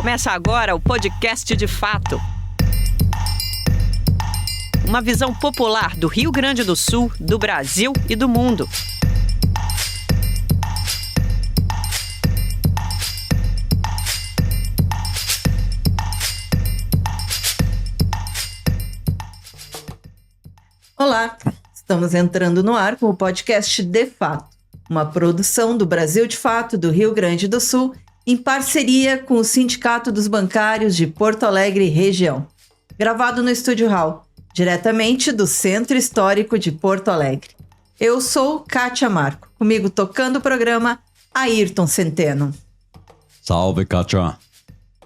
Começa agora o podcast De Fato. Uma visão popular do Rio Grande do Sul, do Brasil e do mundo. Olá, estamos entrando no ar com o podcast De Fato, uma produção do Brasil de Fato do Rio Grande do Sul, em parceria com o Sindicato dos Bancários de Porto Alegre e região. Gravado no Estúdio Hall, diretamente do Centro Histórico de Porto Alegre. Eu sou Kátia Marco, comigo tocando o programa Ayrton Centeno. Salve, Kátia.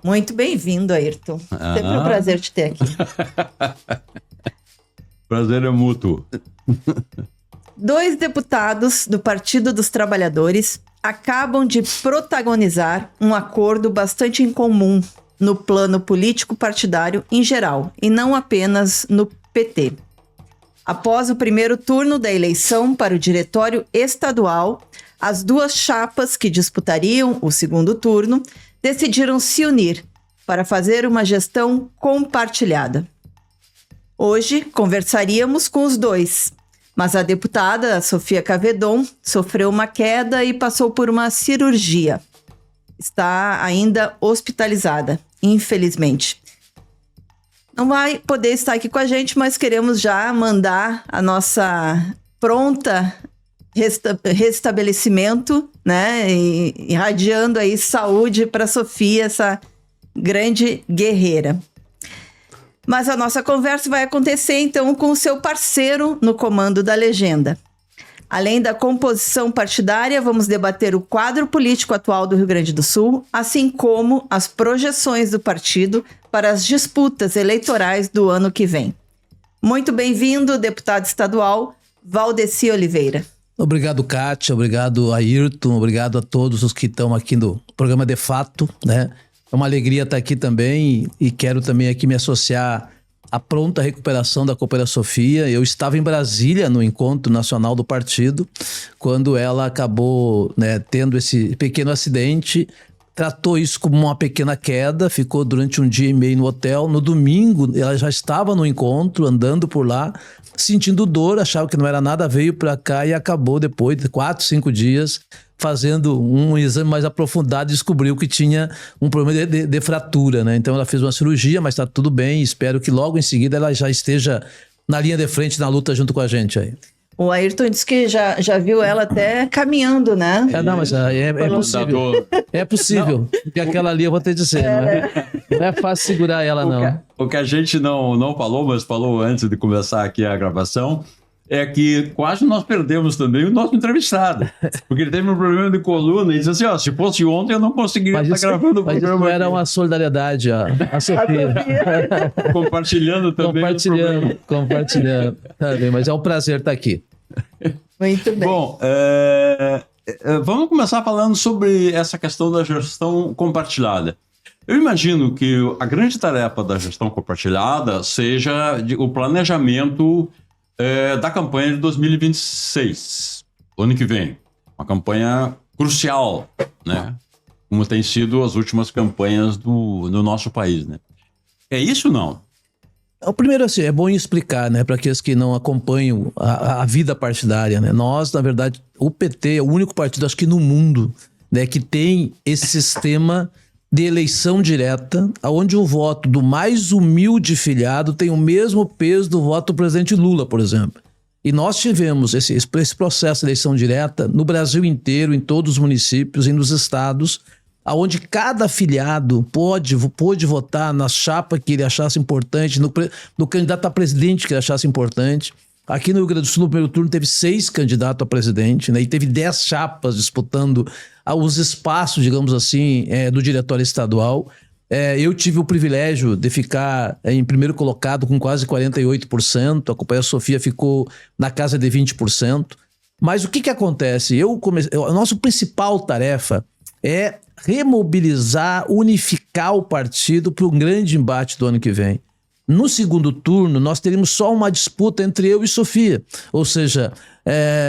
Muito bem-vindo, Ayrton. Sempre um prazer te ter aqui. Prazer é mútuo. 2 deputados do Partido dos Trabalhadores acabam de protagonizar um acordo bastante incomum no plano político partidário em geral, e não apenas no PT. Após o primeiro turno da eleição para o Diretório Estadual, as 2 chapas que disputariam o segundo turno decidiram se unir para fazer uma gestão compartilhada. Hoje conversaríamos com os 2, mas a deputada Sofia Cavedon sofreu uma queda e passou por uma cirurgia. Está ainda hospitalizada, infelizmente. Não vai poder estar aqui com a gente, mas queremos já mandar a nossa pronta restabelecimento, né? E irradiando aí saúde para Sofia, essa grande guerreira. Mas a nossa conversa vai acontecer, então, com o seu parceiro no comando da legenda. Além da composição partidária, vamos debater o quadro político atual do Rio Grande do Sul, assim como as projeções do partido para as disputas eleitorais do ano que vem. Muito bem-vindo, deputado estadual Valdeci Oliveira. Obrigado, Kátia. Obrigado, Ayrton. Obrigado a todos os que estão aqui no programa De Fato, né? É uma alegria estar aqui também e quero também aqui me associar à pronta recuperação da companheira Sofia. Eu estava em Brasília no encontro nacional do partido quando ela acabou, né, tendo esse pequeno acidente, tratou isso como uma pequena queda, ficou durante 1 dia e meio no hotel. No domingo ela já estava no encontro, andando por lá, sentindo dor, achava que não era nada, veio para cá e acabou depois de 4, 5 dias fazendo um exame mais aprofundado, descobriu que tinha um problema de fratura, né? Então ela fez uma cirurgia, mas está tudo bem. Espero que logo em seguida ela já esteja na linha de frente na luta junto com a gente aí. O Ayrton disse que já viu ela até caminhando, né? Não, mas é possível. É possível. Porque aquela ali, eu vou te dizer, não é fácil segurar ela, não. O que a gente não falou, mas falou antes de começar aqui a gravação, é que quase nós perdemos também o nosso entrevistado. Porque ele teve um problema de coluna e disse assim, se fosse ontem eu não conseguiria estar gravando o programa. Mas isso era uma solidariedade, a Sofia. Compartilhando também. Compartilhando. Tá bem, mas é um prazer estar aqui. Muito bem. Bom, vamos começar falando sobre essa questão da gestão compartilhada. Eu imagino que a grande tarefa da gestão compartilhada seja o planejamento da campanha de 2026, ano que vem. Uma campanha crucial, né? Como tem sido as últimas campanhas no nosso país, né? É isso ou não? O primeiro, assim, é bom explicar, né, para aqueles que não acompanham a vida partidária, né? Nós, na verdade, o PT é o único partido, acho que no mundo, né, que tem esse sistema de eleição direta, onde o voto do mais humilde filiado tem o mesmo peso do voto do presidente Lula, por exemplo. E nós tivemos esse processo de eleição direta no Brasil inteiro, em todos os municípios e nos estados, onde cada afiliado pôde votar na chapa que ele achasse importante, no candidato a presidente que ele achasse importante. Aqui no Rio Grande do Sul, no primeiro turno, teve 6 candidatos a presidente, né? E teve 10 chapas disputando os espaços, digamos assim, do diretório estadual. Eu tive o privilégio de ficar em primeiro colocado com quase 48%, a companheira Sofia ficou na casa de 20%. Mas o que acontece? A nossa principal tarefa é remobilizar, unificar o partido para um grande embate do ano que vem. no segundo turno nós teríamos só uma disputa entre eu e Sofia. Ou seja,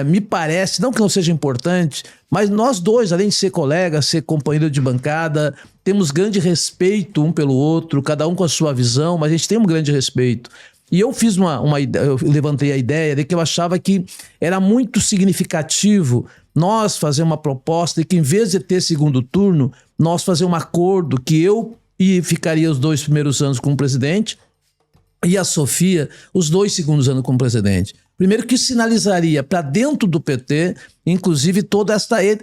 me parece, não que não seja importante, mas nós dois, além de ser colegas, ser companheiro de bancada, temos grande respeito um pelo outro, cada um com a sua visão, mas a gente tem um grande respeito. E eu fiz eu levantei a ideia de que eu achava que era muito significativo nós fazer uma proposta e que, em vez de ter segundo turno, nós fazer um acordo que eu ficaria os 2 primeiros anos como presidente e a Sofia os 2 segundos anos como presidente. Primeiro, que sinalizaria para dentro do PT, inclusive, toda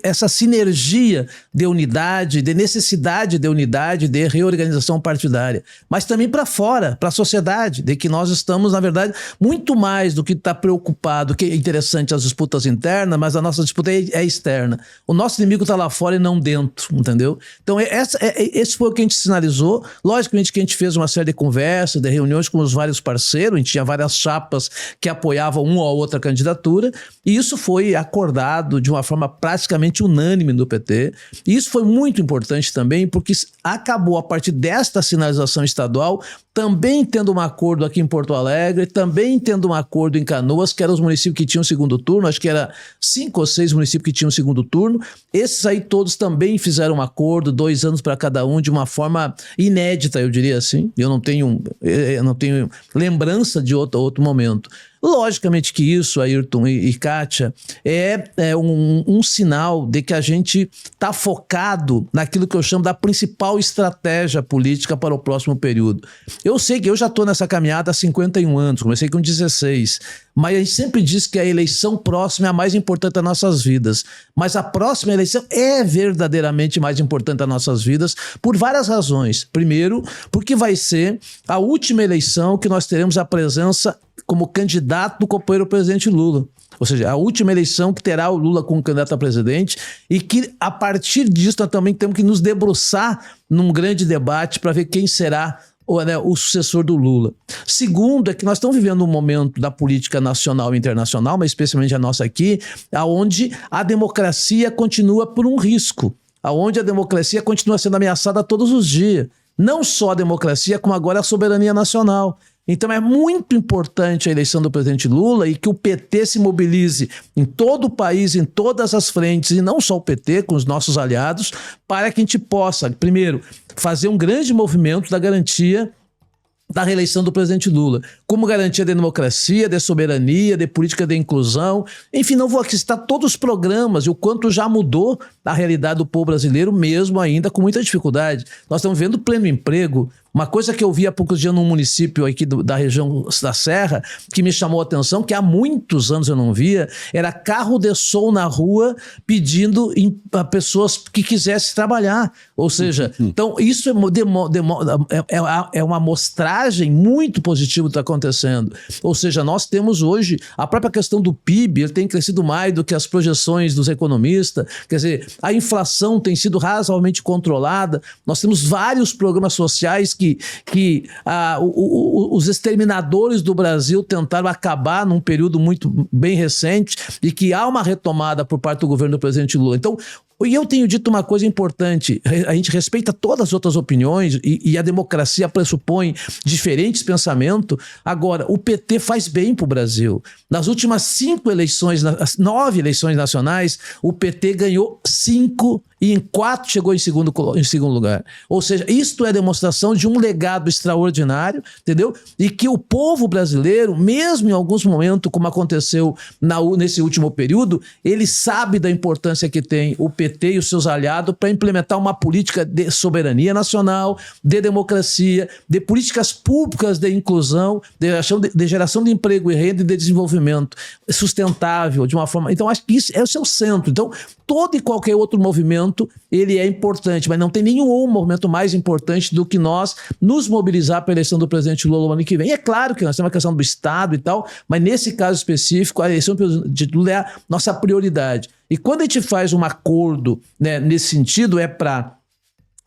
essa sinergia de unidade, de necessidade de unidade, de reorganização partidária. Mas também para fora, para a sociedade, de que nós estamos, na verdade, muito mais do que estar preocupado, que é interessante as disputas internas, mas a nossa disputa é externa. O nosso inimigo está lá fora e não dentro, entendeu? Então, esse foi o que a gente sinalizou. Logicamente que a gente fez uma série de conversas, de reuniões com os vários parceiros, a gente tinha várias chapas que apoiavam uma ou outra candidatura, e isso foi acordado de uma forma praticamente unânime no PT. E isso foi muito importante também, porque acabou, a partir desta sinalização estadual, também tendo um acordo aqui em Porto Alegre, também tendo um acordo em Canoas, que eram os municípios que tinham segundo turno, acho que era 5 ou 6 municípios que tinham segundo turno. Esses aí todos também fizeram um acordo, 2 anos para cada um, de uma forma inédita, eu diria assim. Eu não tenho lembrança de outro momento. Logicamente que isso, Ayrton e Kátia, é um sinal de que a gente está focado naquilo que eu chamo da principal estratégia política para o próximo período. Eu sei que eu já estou nessa caminhada há 51 anos, comecei com 16, mas a gente sempre diz que a eleição próxima é a mais importante das nossas vidas. Mas a próxima eleição é verdadeiramente mais importante das nossas vidas por várias razões. Primeiro, porque vai ser a última eleição que nós teremos a presença como candidato do companheiro presidente Lula. Ou seja, a última eleição que terá o Lula como candidato a presidente, e que, a partir disso, nós também temos que nos debruçar num grande debate para ver quem será o sucessor do Lula. Segundo, é que nós estamos vivendo um momento da política nacional e internacional, mas especialmente a nossa aqui, onde a democracia continua por um risco, onde a democracia continua sendo ameaçada todos os dias. Não só a democracia, como agora a soberania nacional. Então é muito importante a eleição do presidente Lula e que o PT se mobilize em todo o país, em todas as frentes, e não só o PT, com os nossos aliados, para que a gente possa, primeiro, fazer um grande movimento da garantia da reeleição do presidente Lula, como garantia de democracia, de soberania, de política de inclusão. Enfim, não vou aqui citar todos os programas e o quanto já mudou a realidade do povo brasileiro, mesmo ainda com muita dificuldade. Nós estamos vendo pleno emprego. Uma coisa que eu vi há poucos dias num município aqui da região da Serra, que me chamou a atenção, que há muitos anos eu não via, era carro de som na rua pedindo a pessoas que quisessem trabalhar. Ou seja, então isso é uma amostragem muito positiva do que está acontecendo. Ou seja, nós temos hoje a própria questão do PIB, ele tem crescido mais do que as projeções dos economistas, quer dizer, a inflação tem sido razoavelmente controlada, nós temos vários programas sociais que os exterminadores do Brasil tentaram acabar num período muito bem recente, e que há uma retomada por parte do governo do presidente Lula. Então, e eu tenho dito uma coisa importante: a gente respeita todas as outras opiniões e a democracia pressupõe diferentes pensamentos. Agora, o PT faz bem para o Brasil. Nas últimas 9 eleições nacionais, o PT ganhou 5 e em 4 chegou em segundo lugar. Ou seja, isto é demonstração de um legado extraordinário, entendeu? E que o povo brasileiro, mesmo em alguns momentos, como aconteceu nesse último período, ele sabe da importância que tem o PT e os seus aliados para implementar uma política de soberania nacional, de democracia, de políticas públicas de inclusão, de geração de emprego e renda e de desenvolvimento sustentável de uma forma. Então, acho que isso é o seu centro. Então, todo e qualquer outro movimento, ele é importante, mas não tem nenhum movimento mais importante do que nós nos mobilizar para a eleição do presidente Lula no ano que vem. E é claro que nós temos a questão do Estado e tal, mas nesse caso específico, a eleição do presidente Lula é a nossa prioridade. E quando a gente faz um acordo, né, nesse sentido, é para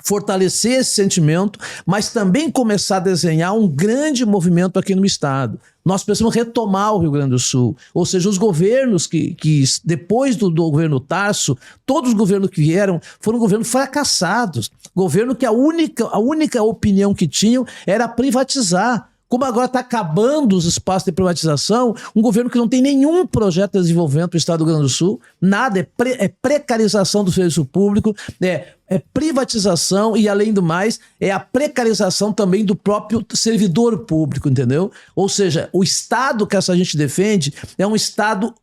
fortalecer esse sentimento, mas também começar a desenhar um grande movimento aqui no Estado. Nós precisamos retomar o Rio Grande do Sul. Ou seja, os governos que depois do governo Tarso, todos os governos que vieram foram governos fracassados. Governo que a única opinião que tinham era privatizar. como agora está acabando os espaços de privatização, um governo que não tem nenhum projeto de desenvolvimento do Estado do Rio Grande do Sul, nada, é precarização do serviço público, é privatização e, além do mais, é a precarização também do próprio servidor público, entendeu? Ou seja, o Estado que essa gente defende é um Estado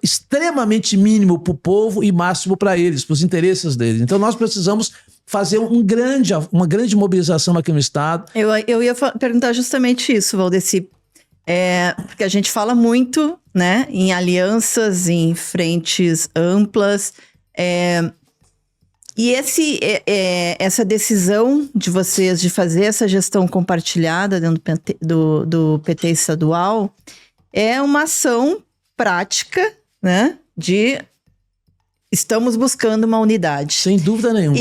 extremamente mínimo para o povo e máximo para eles, para os interesses deles. Então nós precisamos fazer uma grande mobilização aqui no Estado. Eu ia perguntar justamente isso, Valdeci. Porque a gente fala muito, né, em alianças, em frentes amplas. E essa decisão de vocês de fazer essa gestão compartilhada dentro do PT estadual é uma ação prática, né, de estamos buscando uma unidade. Sem dúvida nenhuma.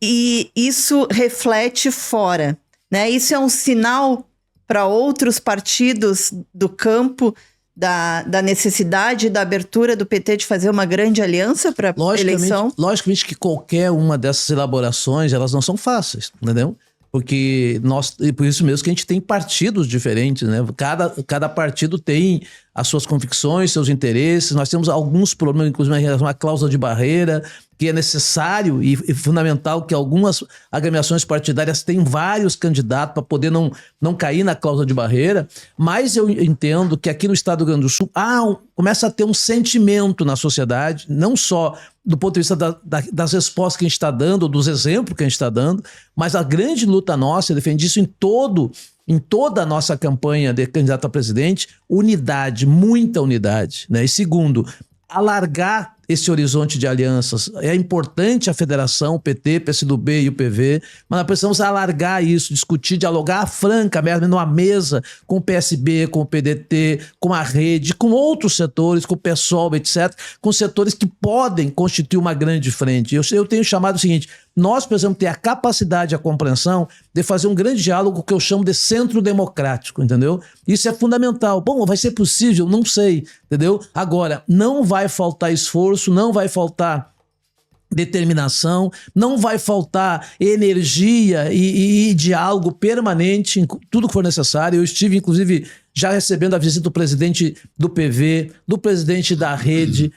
E isso reflete fora, né? Isso é um sinal para outros partidos do campo da necessidade da abertura do PT de fazer uma grande aliança para a eleição? Logicamente que qualquer uma dessas elaborações, elas não são fáceis, entendeu? Porque por isso mesmo que a gente tem partidos diferentes, né? Cada partido tem as suas convicções, seus interesses. Nós temos alguns problemas, inclusive em relação à cláusula de barreira, que é necessário e fundamental que algumas agremiações partidárias tenham vários candidatos para poder não cair na cláusula de barreira. Mas eu entendo que aqui no Estado do Rio Grande do Sul começa a ter um sentimento na sociedade, não só do ponto de vista das respostas que a gente está dando, dos exemplos que a gente está dando, mas a grande luta nossa, eu defendi isso em toda a nossa campanha de candidato a presidente, unidade, muita unidade, né? E segundo, alargar esse horizonte de alianças. É importante a federação, o PT, PCdoB e o PV, mas nós precisamos alargar isso, discutir, dialogar franca mesmo, numa mesa com o PSB, com o PDT, com a rede, com outros setores, com o PSOL, etc., com setores que podem constituir uma grande frente. Eu tenho chamado o seguinte: nós precisamos ter a capacidade e a compreensão de fazer um grande diálogo que eu chamo de centro democrático, entendeu? Isso é fundamental. Bom, vai ser possível? Não sei, entendeu? Agora, não vai faltar esforço, não vai faltar determinação, não vai faltar energia e diálogo permanente em tudo que for necessário. Eu estive, inclusive, já recebendo a visita do presidente do PV, do presidente da rede,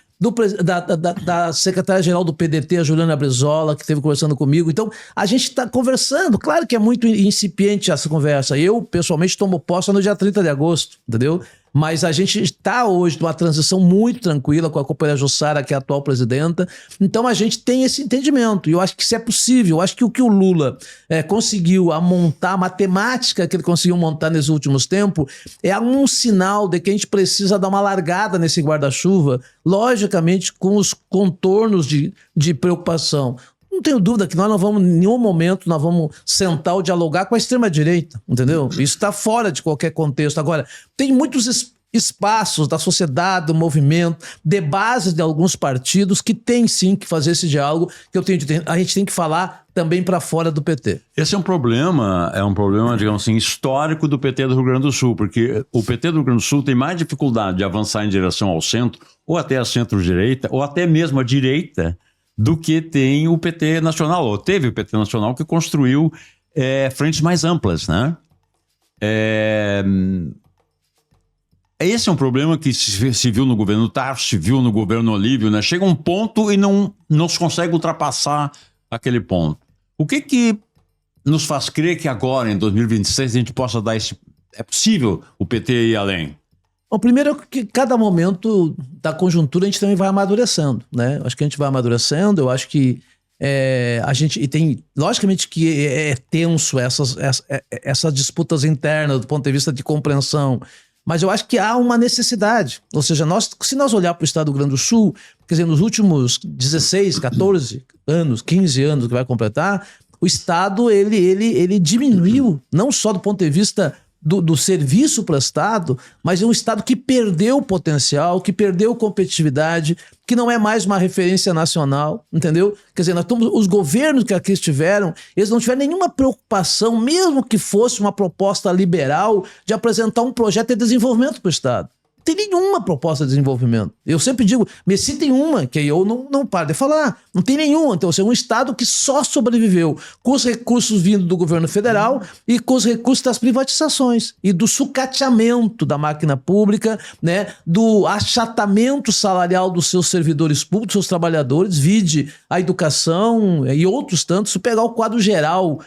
da secretária-geral do PDT, a Juliana Brizola, que esteve conversando comigo. Então, a gente está conversando. Claro que é muito incipiente essa conversa. Eu, pessoalmente, tomo posse no dia 30 de agosto, entendeu? Mas a gente está hoje numa transição muito tranquila com a companheira Jussara, que é a atual presidenta. Então a gente tem esse entendimento. E eu acho que isso é possível. Eu acho que o que o Lula conseguiu montar, a matemática que ele conseguiu montar nesses últimos tempos, é um sinal de que a gente precisa dar uma largada nesse guarda-chuva, logicamente com os contornos de preocupação. Não tenho dúvida que nós não vamos, em nenhum momento, nós vamos sentar ou dialogar com a extrema-direita, entendeu? Isso está fora de qualquer contexto. Agora, tem muitos espaços da sociedade, do movimento, de base de alguns partidos que tem sim que fazer esse diálogo, que a gente tem que falar também para fora do PT. Esse é um problema, digamos assim, histórico do PT do Rio Grande do Sul, porque o PT do Rio Grande do Sul tem mais dificuldade de avançar em direção ao centro, ou até a centro-direita, ou até mesmo a direita, do que tem o PT nacional, ou teve o PT nacional, que construiu frentes mais amplas, né? Esse é um problema que se viu no governo Tarso, se viu no governo Olívio, né? Chega um ponto e não se consegue ultrapassar aquele ponto. O que nos faz crer que agora, em 2026, a gente possa dar esse... É possível o PT ir além? Bom, primeiro é que cada momento da conjuntura a gente também vai amadurecendo, né? Acho que a gente vai amadurecendo, eu acho que a gente... E tem, logicamente que é tenso essas disputas internas do ponto de vista de compreensão, mas eu acho que há uma necessidade. Ou seja, se nós olhar para o Estado do Rio Grande do Sul, quer dizer, nos últimos 16, 14 anos, 15 anos que vai completar, o Estado ele diminuiu, não só do ponto de vista do serviço prestado, mas é um Estado que perdeu potencial, que perdeu competitividade, que não é mais uma referência nacional, entendeu? Quer dizer, os governos que aqui estiveram, eles não tiveram nenhuma preocupação, mesmo que fosse uma proposta liberal, de apresentar um projeto de desenvolvimento para o Estado. tem nenhuma proposta de desenvolvimento. Eu sempre digo, me citem uma, que aí eu não paro de falar. Não tem nenhuma. Então, é um Estado que só sobreviveu com os recursos vindo do governo federal e com os recursos das privatizações e do sucateamento da máquina pública, né, do achatamento salarial dos seus servidores públicos, dos seus trabalhadores, vide a educação e outros tantos. Se pegar o quadro geral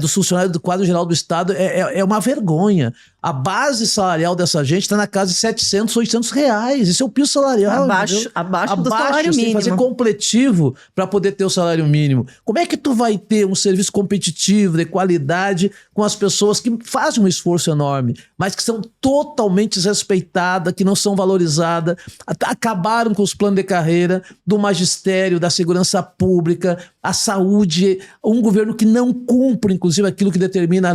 dos funcionários do quadro geral do Estado, é uma vergonha. A base salarial dessa gente está na casa de 700, 800 reais. Esse é o piso salarial. Abaixo do salário mínimo. Fazer completivo para poder ter o salário mínimo. Como é que tu vai ter um serviço competitivo, de qualidade, com as pessoas que fazem um esforço enorme, mas que são totalmente desrespeitadas, que não são valorizadas, acabaram com os planos de carreira do magistério, da segurança pública, a saúde, um governo que não cumpre, inclusive, aquilo que determina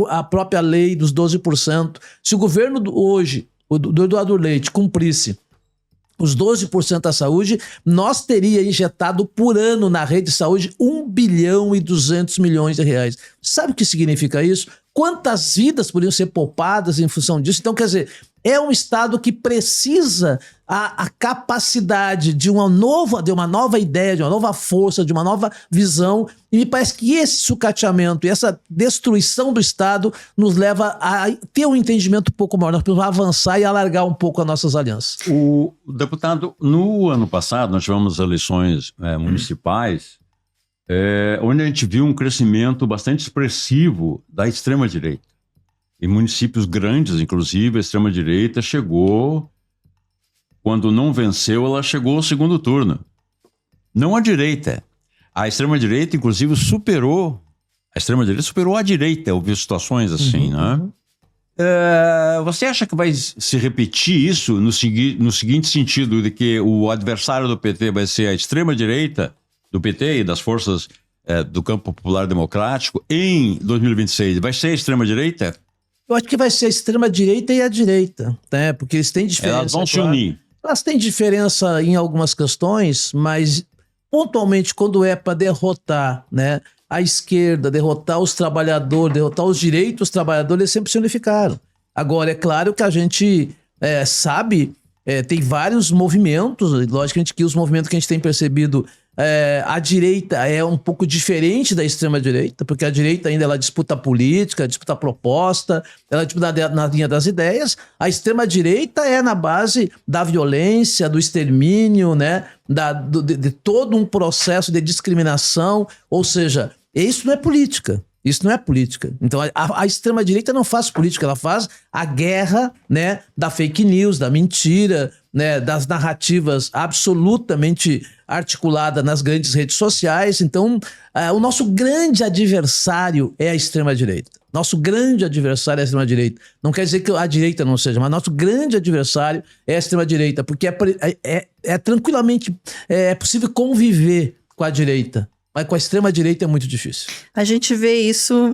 a própria lei dos 12%. Se o governo hoje, do Eduardo Leite, cumprisse os 12% da saúde, nós teria injetado por ano na rede de saúde 1 bilhão e 200 milhões de reais. Sabe o que significa isso? Quantas vidas poderiam ser poupadas em função disso? Então, quer dizer, é um Estado que precisa a capacidade de uma nova ideia, de uma nova força, de uma nova visão. E me parece que esse sucateamento e essa destruição do Estado nos leva a ter um entendimento um pouco maior. Nós precisamos avançar e alargar um pouco as nossas alianças. O deputado, no ano passado, nós tivemos eleições municipais, onde a gente viu um crescimento bastante expressivo da extrema-direita. Em municípios grandes, inclusive, a extrema-direita chegou, quando não venceu, ela chegou ao segundo turno. Não a direita. A extrema-direita, inclusive, superou a direita. Houve situações assim, né? Você acha que vai se repetir isso no seguinte sentido, de que o adversário do PT vai ser a extrema-direita do PT e das forças do campo popular democrático em 2026? Vai ser a extrema-direita? Eu acho que vai ser a extrema-direita e a direita, né? Porque eles têm diferença. Elas vão se unir. Elas têm diferença em algumas questões, mas pontualmente quando é para derrotar, né, a esquerda, derrotar os trabalhadores, derrotar os direitos dos trabalhadores, eles sempre se unificaram. Agora, é claro que a gente sabe, tem vários movimentos, logicamente que os movimentos que a gente tem percebido, a direita é um pouco diferente da extrema-direita, porque a direita ainda ela disputa política, disputa proposta, ela disputa na linha das ideias. A extrema-direita é na base da violência, do extermínio, né? De todo um processo de discriminação, ou seja, isso não é política. Isso não é política. Então, a extrema-direita não faz política, ela faz a guerra, né, da fake news, da mentira, né, das narrativas absolutamente articuladas nas grandes redes sociais. Então, o nosso grande adversário é a extrema-direita. Nosso grande adversário é a extrema-direita. Não quer dizer que a direita não seja, mas nosso grande adversário é a extrema-direita, porque tranquilamente possível conviver com a direita. Mas com a extrema-direita é muito difícil. A gente vê isso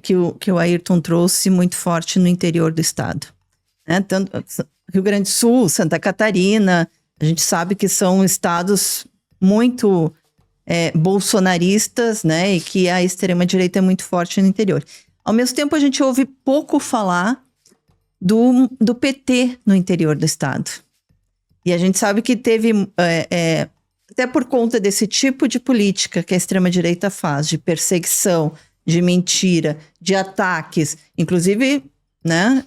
que o Ayrton trouxe muito forte no interior do estado. Né? Tanto Rio Grande do Sul, Santa Catarina, a gente sabe que são estados muito bolsonaristas, né? E que a extrema-direita é muito forte no interior. Ao mesmo tempo, a gente ouve pouco falar do PT no interior do estado. E a gente sabe que teve... até por conta desse tipo de política que a extrema-direita faz, de perseguição, de mentira, de ataques, inclusive, né,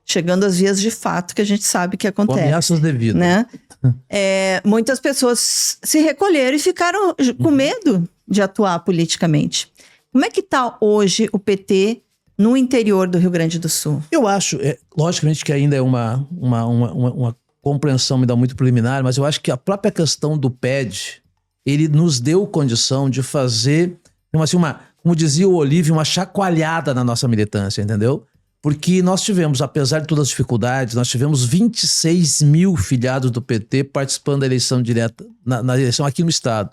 chegando às vias de fato que a gente sabe que acontece. Com ameaças devidas. Né? Muitas pessoas se recolheram e ficaram com medo de atuar politicamente. Como é que está hoje o PT no interior do Rio Grande do Sul? Eu acho, logicamente que ainda é uma compreensão me dá muito preliminar, mas eu acho que a própria questão do PED, ele nos deu condição de fazer, assim, como dizia o Olívio, uma chacoalhada na nossa militância, entendeu? Porque nós tivemos, apesar de todas as dificuldades, nós tivemos 26 mil filiados do PT participando da eleição direta, na eleição aqui no estado.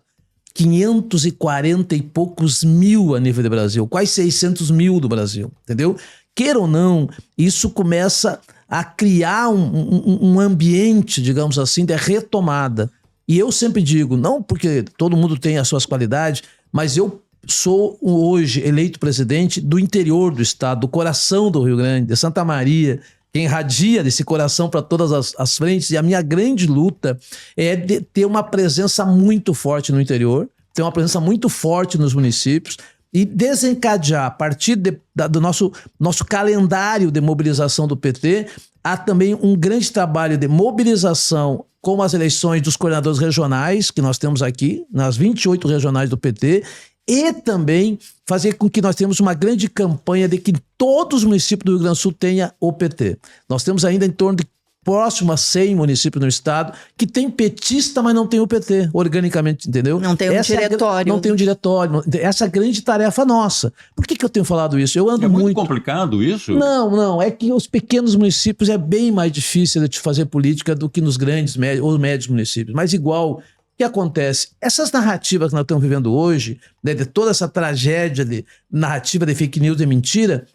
540 e poucos mil a nível do Brasil, quase 600 mil do Brasil, entendeu? Queira ou não, isso começa a criar um ambiente, digamos assim, de retomada. E eu sempre digo, não porque todo mundo tem as suas qualidades, mas eu sou hoje eleito presidente do interior do estado, do coração do Rio Grande, de Santa Maria, quem irradia desse coração para todas as frentes, e a minha grande luta é de ter uma presença muito forte no interior, ter uma presença muito forte nos municípios, e desencadear, a partir do nosso calendário de mobilização do PT, há também um grande trabalho de mobilização com as eleições dos coordenadores regionais, que nós temos aqui, nas 28 regionais do PT, e também fazer com que nós tenhamos uma grande campanha de que todos os municípios do Rio Grande do Sul tenham o PT. Nós temos ainda em torno de próximo a 100 municípios no estado que tem petista, mas não tem o PT, organicamente, entendeu? Não tem um diretório. Não tem um diretório. Essa é a grande tarefa nossa. Por que eu tenho falado isso? Eu ando É muito muito... complicado isso? Não. É que os pequenos municípios é bem mais difícil de te fazer política do que nos grandes ou médios municípios. Mas igual, o que acontece? Essas narrativas que nós estamos vivendo hoje, né, de toda essa tragédia de narrativa de fake news e mentira,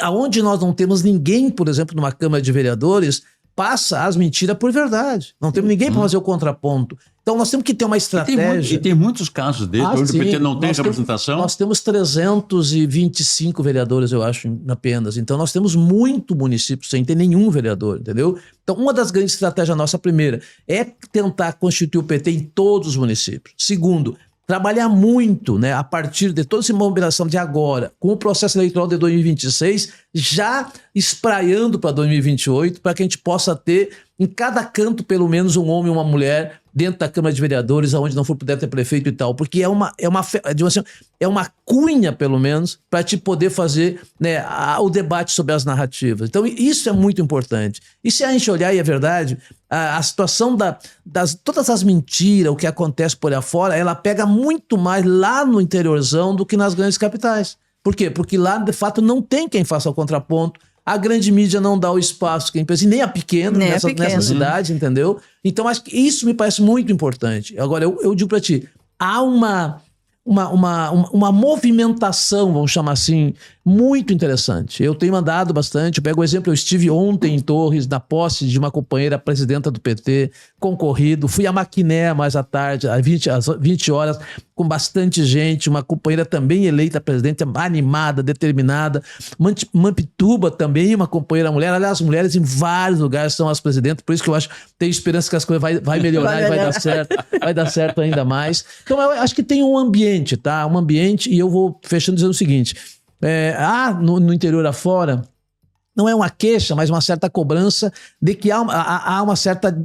aonde nós não temos ninguém, por exemplo, numa Câmara de Vereadores, passa as mentiras por verdade. Não temos ninguém para fazer o contraponto. Então nós temos que ter uma estratégia. E tem muitos casos desses, onde o PT não tem representação. Nós temos 325 vereadores, eu acho, apenas. Então nós temos muito município sem ter nenhum vereador, entendeu? Então uma das grandes estratégias nossa, primeira, é tentar constituir o PT em todos os municípios. Segundo, trabalhar muito, né, a partir de toda essa mobilização de agora, com o processo eleitoral de 2026, já espraiando para 2028, para que a gente possa ter em cada canto pelo menos um homem e uma mulher dentro da Câmara de Vereadores, aonde não for puder ter prefeito e tal, porque é uma cunha, pelo menos, para te poder fazer, né, o debate sobre as narrativas. Então isso é muito importante. E se a gente olhar, e é verdade, a situação todas as mentiras, o que acontece por aí fora, ela pega muito mais lá no interiorzão do que nas grandes capitais. Por quê? Porque lá, de fato, não tem quem faça o contraponto. A grande mídia não dá o espaço que e nem a pequena, nessa cidade, entendeu? Então, acho que isso me parece muito importante. Agora, eu digo para ti, há uma movimentação, vamos chamar assim, muito interessante. Eu tenho andado bastante, eu pego o exemplo, eu estive ontem em Torres, na posse de uma companheira presidenta do PT, concorrido, fui a Maquiné mais à tarde, às 20 horas, com bastante gente, uma companheira também eleita presidente, animada, determinada. Mampituba também, uma companheira mulher. Aliás, as mulheres em vários lugares são as presidentes, por isso que eu acho, tenho esperança que as coisas vai melhorar e vai dar certo ainda mais. Então, eu acho que tem um ambiente, tá? Um ambiente, e eu vou fechando dizendo o seguinte, no interior afora, não é uma queixa, mas uma certa cobrança de que há uma certa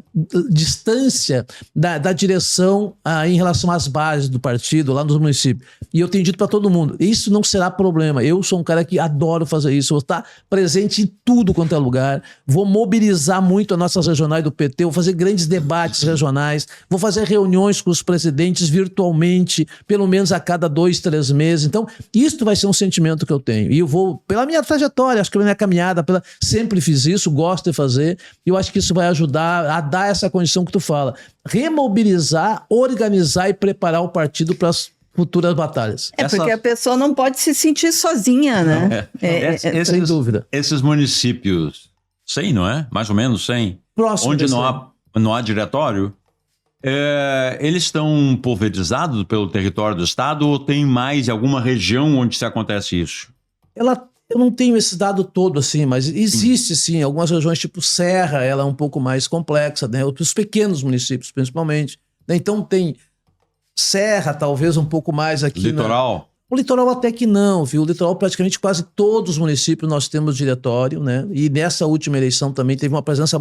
distância da direção em relação às bases do partido lá nos municípios. E eu tenho dito para todo mundo, isso não será problema. Eu sou um cara que adoro fazer isso, vou estar presente em tudo quanto é lugar, vou mobilizar muito as nossas regionais do PT, vou fazer grandes debates regionais, vou fazer reuniões com os presidentes virtualmente, pelo menos a cada 2, 3 meses. Então, isso vai ser um sentimento que eu tenho. E eu vou, pela minha trajetória, acho que pela minha caminhada, sempre fiz isso, gosto de fazer, e eu acho que isso vai ajudar a dar essa condição que tu fala, remobilizar, organizar e preparar o partido para as futuras batalhas. Porque a pessoa não pode se sentir sozinha, né? Sem dúvida. Esses municípios, 100, não é? Mais ou menos 100, próximo onde não há diretório, eles estão pulverizados pelo território do estado ou tem mais alguma região onde se acontece isso? Eu não tenho esse dado todo assim, mas existe sim, algumas regiões tipo Serra, ela é um pouco mais complexa, né? Os pequenos municípios principalmente, né? Então tem Serra talvez um pouco mais aqui. Litoral? O litoral até que não, viu? O litoral praticamente quase todos os municípios nós temos diretório, né? E nessa última eleição também teve uma presença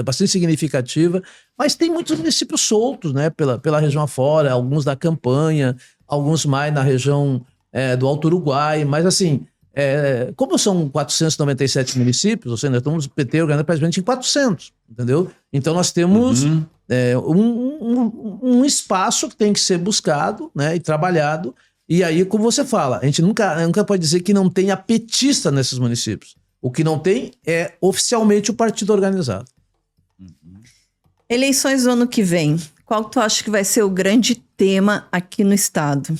bastante significativa, mas tem muitos municípios soltos, né? Pela região afora, alguns da campanha, alguns mais na região do Alto Uruguai, mas assim... como são 497 municípios, ou seja, nós estamos PT organizando praticamente em 400, entendeu? Então nós temos um espaço que tem que ser buscado, né, e trabalhado, e aí, como você fala, a gente nunca pode dizer que não tenha petista nesses municípios. O que não tem é oficialmente o partido organizado. Eleições do ano que vem, qual tu acha que vai ser o grande tema aqui no estado?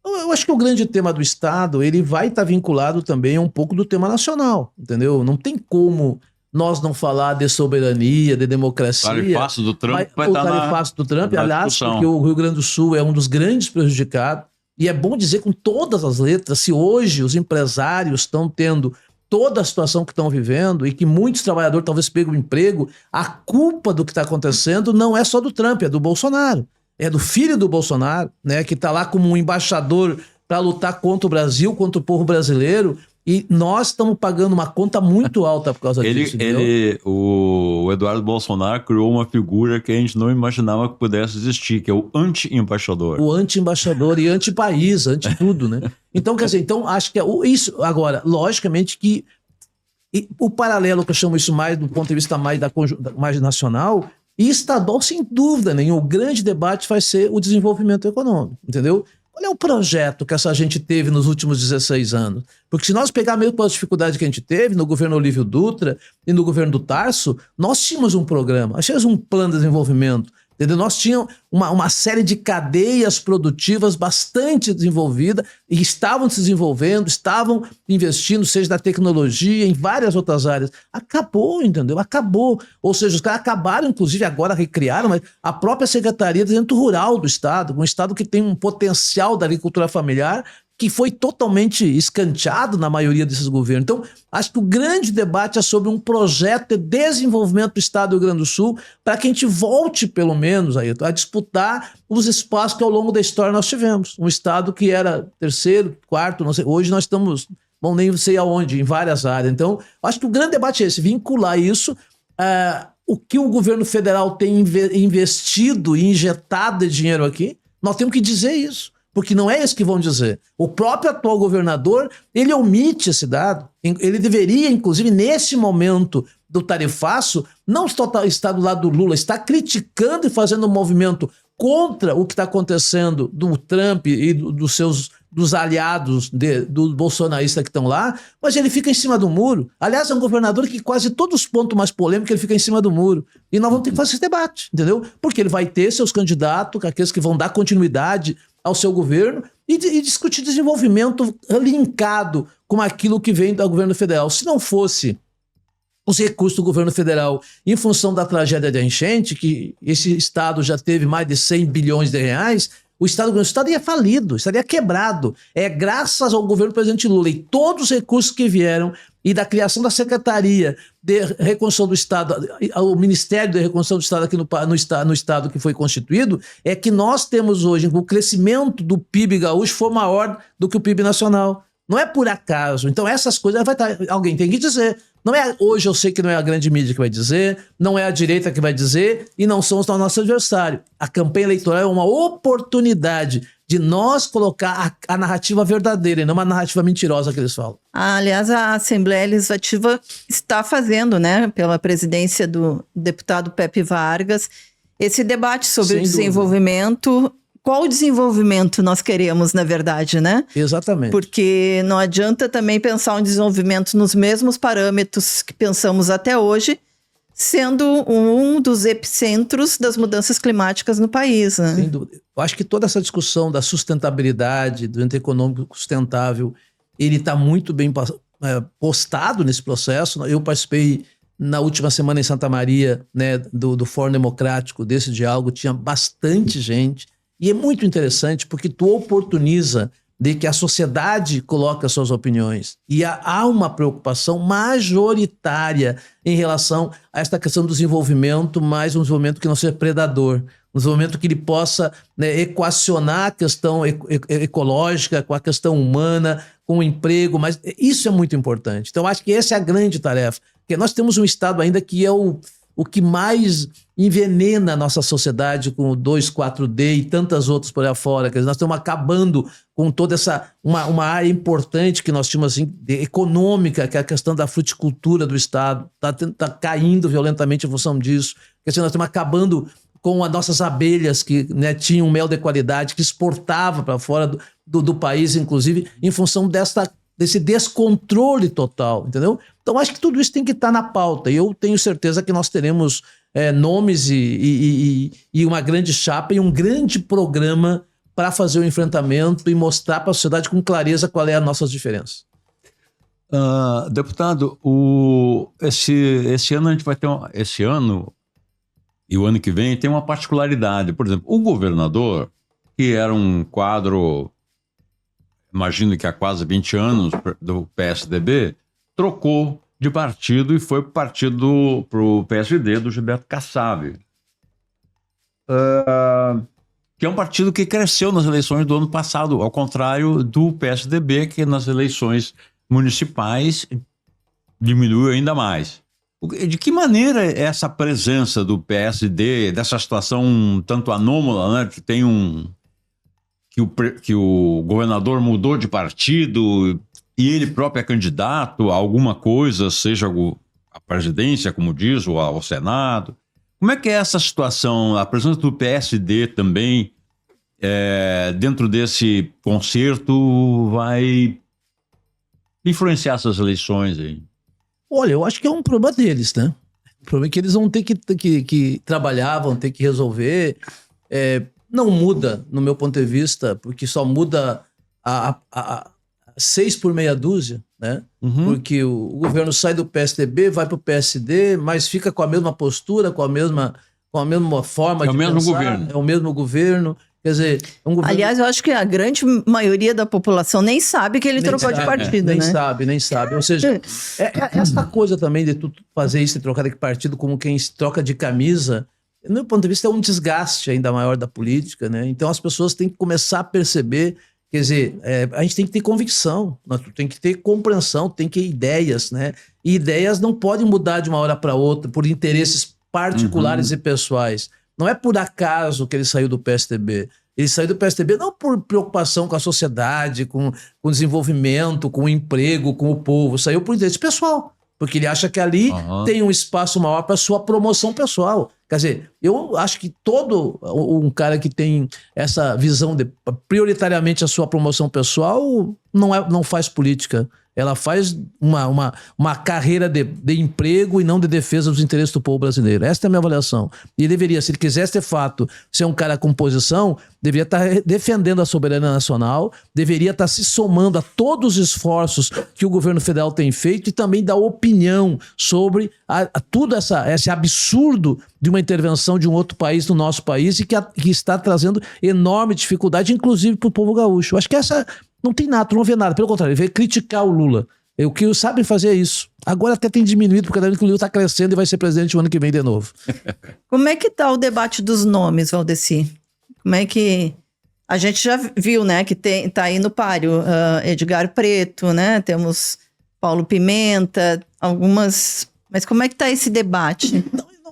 Eu acho que o grande tema do Estado, ele vai estar vinculado também a um pouco do tema nacional, entendeu? Não tem como nós não falar de soberania, de democracia. O tarifaço do Trump vai estar estar tarifaço do Trump, aliás, porque o Rio Grande do Sul é um dos grandes prejudicados. E é bom dizer com todas as letras, se hoje os empresários estão tendo toda a situação que estão vivendo e que muitos trabalhadores talvez pegam o emprego, a culpa do que está acontecendo não é só do Trump, é do Bolsonaro. É do filho do Bolsonaro, né, que está lá como um embaixador para lutar contra o Brasil, contra o povo brasileiro, e nós estamos pagando uma conta muito alta por causa disso. O Eduardo Bolsonaro criou uma figura que a gente não imaginava que pudesse existir, que é o anti-embaixador. O anti-embaixador e anti-país, anti-tudo, né? Então, quer dizer, acho que isso. Agora, logicamente que o paralelo, que eu chamo isso mais do ponto de vista mais nacional e estadual, sem dúvida nenhuma, o grande debate vai ser o desenvolvimento econômico, entendeu? Qual é o projeto que essa gente teve nos últimos 16 anos? Porque se nós pegarmos mesmo as dificuldades que a gente teve no governo Olívio Dutra e no governo do Tarso, nós tínhamos um programa, nós tínhamos um plano de desenvolvimento, entendeu? Nós tínhamos uma série de cadeias produtivas bastante desenvolvidas e estavam se desenvolvendo, estavam investindo, seja na tecnologia, em várias outras áreas. Acabou, entendeu? Acabou. Ou seja, os caras acabaram, inclusive agora recriaram, mas a própria Secretaria de Desenvolvimento Rural do Estado, um Estado que tem um potencial da agricultura familiar que foi totalmente escanteado na maioria desses governos. Então, acho que o grande debate é sobre um projeto de desenvolvimento do Estado do Rio Grande do Sul para que a gente volte, pelo menos, aí, a disputar os espaços que ao longo da história nós tivemos. Um Estado que era terceiro, quarto, não sei, hoje nós estamos, bom, nem sei aonde, em várias áreas. Então, acho que o grande debate é esse, vincular isso, o que o governo federal tem investido e injetado de dinheiro aqui, nós temos que dizer isso. Porque não é isso que vão dizer. O próprio atual governador, ele omite esse dado. Ele deveria, inclusive, nesse momento do tarifaço, não estar do lado do Lula, está criticando e fazendo um movimento contra o que está acontecendo do Trump e dos aliados do bolsonarista que estão lá, mas ele fica em cima do muro. Aliás, é um governador que quase todos os pontos mais polêmicos ele fica em cima do muro. E nós vamos ter que fazer esse debate, entendeu? Porque ele vai ter seus candidatos, aqueles que vão dar continuidade ao seu governo e discutir desenvolvimento linkado com aquilo que vem do governo federal. Se não fosse os recursos do governo federal em função da tragédia da enchente, que esse estado já teve mais de 100 bilhões de reais, o estado ia falido, estaria quebrado. É graças ao governo do presidente Lula e todos os recursos que vieram e da criação da Secretaria de Reconstrução do Estado, o Ministério de Reconstrução do Estado aqui no Estado que foi constituído, é que nós temos hoje, o crescimento do PIB gaúcho foi maior do que o PIB nacional. Não é por acaso. Então essas coisas alguém tem que dizer. Não é, hoje eu sei que não é a grande mídia que vai dizer, não é a direita que vai dizer e não são os nossos adversários. A campanha eleitoral é uma oportunidade de nós colocar a narrativa verdadeira e não uma narrativa mentirosa que eles falam. Aliás, a Assembleia Legislativa está fazendo, né, pela presidência do deputado Pepe Vargas, esse debate sobre o desenvolvimento. Qual desenvolvimento nós queremos, na verdade, né? Exatamente. Porque não adianta também pensar um desenvolvimento nos mesmos parâmetros que pensamos até hoje, sendo um dos epicentros das mudanças climáticas no país, né? Sem dúvida. Eu acho que toda essa discussão da sustentabilidade, do ente econômico sustentável, ele está muito bem postado nesse processo. Eu participei na última semana em Santa Maria, né, do Fórum Democrático, desse diálogo, tinha bastante gente. E é muito interessante porque tu oportuniza de que a sociedade coloque as suas opiniões. E há uma preocupação majoritária em relação a esta questão do desenvolvimento, mas um desenvolvimento que não seja predador. Um desenvolvimento que ele possa, né, equacionar a questão ecológica com a questão humana, com o emprego, mas isso é muito importante. Então, acho que essa é a grande tarefa. Porque nós temos um Estado ainda que é o que mais envenena a nossa sociedade com o 2,4D e tantas outras por aí fora. Quer dizer, nós estamos acabando com toda essa uma área importante que nós tínhamos assim, econômica, que é a questão da fruticultura do Estado. Está caindo violentamente em função disso. Quer dizer, nós estamos acabando com as nossas abelhas que, né, tinham mel de qualidade, que exportava para fora do país, inclusive, em função desse descontrole total, entendeu? Então, acho que tudo isso tem que estar na pauta. E eu tenho certeza que nós teremos nomes e uma grande chapa e um grande programa para fazer o enfrentamento e mostrar para a sociedade com clareza qual é a nossa diferença. Deputado, esse ano a gente vai ter esse ano e o ano que vem tem uma particularidade. Por exemplo, o governador, que era um quadro, imagino que há quase 20 anos do PSDB, trocou de partido e foi para o PSD do Gilberto Kassab. Que é um partido que cresceu nas eleições do ano passado, ao contrário do PSDB, que nas eleições municipais diminuiu ainda mais. De que maneira essa presença do PSD, dessa situação um tanto anômala, né? Que o governador mudou de partido e ele próprio é candidato a alguma coisa, seja a presidência, como diz, ou ao Senado. Como é que é essa situação, a presença do PSD também, dentro desse concerto, vai influenciar essas eleições aí? Olha, eu acho que é um problema deles, né? O problema é que eles vão ter que trabalhar, vão ter que resolver. Não muda, no meu ponto de vista, porque só muda a 6 por meia dúzia, né? Porque o governo sai do PSDB, vai para o PSD, mas fica com a mesma postura, com a mesma forma de pensar. Governo. É o mesmo governo. Quer dizer, é um governo... Aliás, eu acho que a grande maioria da população nem sabe que ele trocou de partido, nem né? Nem sabe. Ou seja, essa coisa também de tu fazer isso e trocar de partido como quem se troca de camisa, do meu ponto de vista, é um desgaste ainda maior da política, né? Então as pessoas têm que começar a perceber, quer dizer, a gente tem que ter convicção, tem que ter compreensão, tem que ter ideias, né? E ideias não podem mudar de uma hora para outra por interesses particulares e pessoais. Não é por acaso que ele saiu do PSDB. Ele saiu do PSDB não por preocupação com a sociedade, com o desenvolvimento, com o emprego, com o povo. Saiu por interesse pessoal. Porque ele acha que ali tem um espaço maior para sua promoção pessoal. Quer dizer, eu acho que todo um cara que tem essa visão de prioritariamente a sua promoção pessoal não faz política. Ela faz uma carreira de emprego e não de defesa dos interesses do povo brasileiro. Essa é a minha avaliação. E deveria, se ele quisesse de fato ser um cara com posição, deveria estar defendendo a soberania nacional, deveria estar se somando a todos os esforços que o governo federal tem feito e também dar opinião sobre tudo esse absurdo de uma intervenção de um outro país no nosso país e que está trazendo enorme dificuldade, inclusive para o povo gaúcho. Eu acho que essa... Não tem nada, tu não vê nada. Pelo contrário, ele veio criticar o Lula. O que sabem fazer é isso. Agora até tem diminuído, porque o Lula está crescendo e vai ser presidente o ano que vem de novo. Como é que tá o debate dos nomes, Valdeci? Como é que... A gente já viu, né, que tá aí no páreo Edgar Preto, né? Temos Paulo Pimenta, algumas... Mas como é que tá esse debate?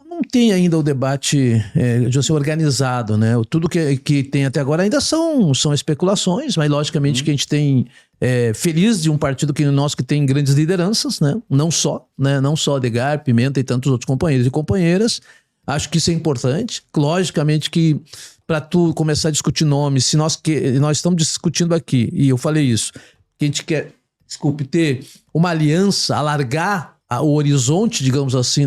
Não tem ainda o debate organizado, né? Tudo que tem até agora ainda são especulações, mas logicamente que a gente tem feliz de um partido nosso que tem grandes lideranças, né? Não só Edgar, Pimenta e tantos outros companheiros e companheiras. Acho que isso é importante. Logicamente que para tu começar a discutir nomes, se nós estamos discutindo aqui, e eu falei isso, que a gente quer, ter uma aliança, alargar o horizonte, digamos assim,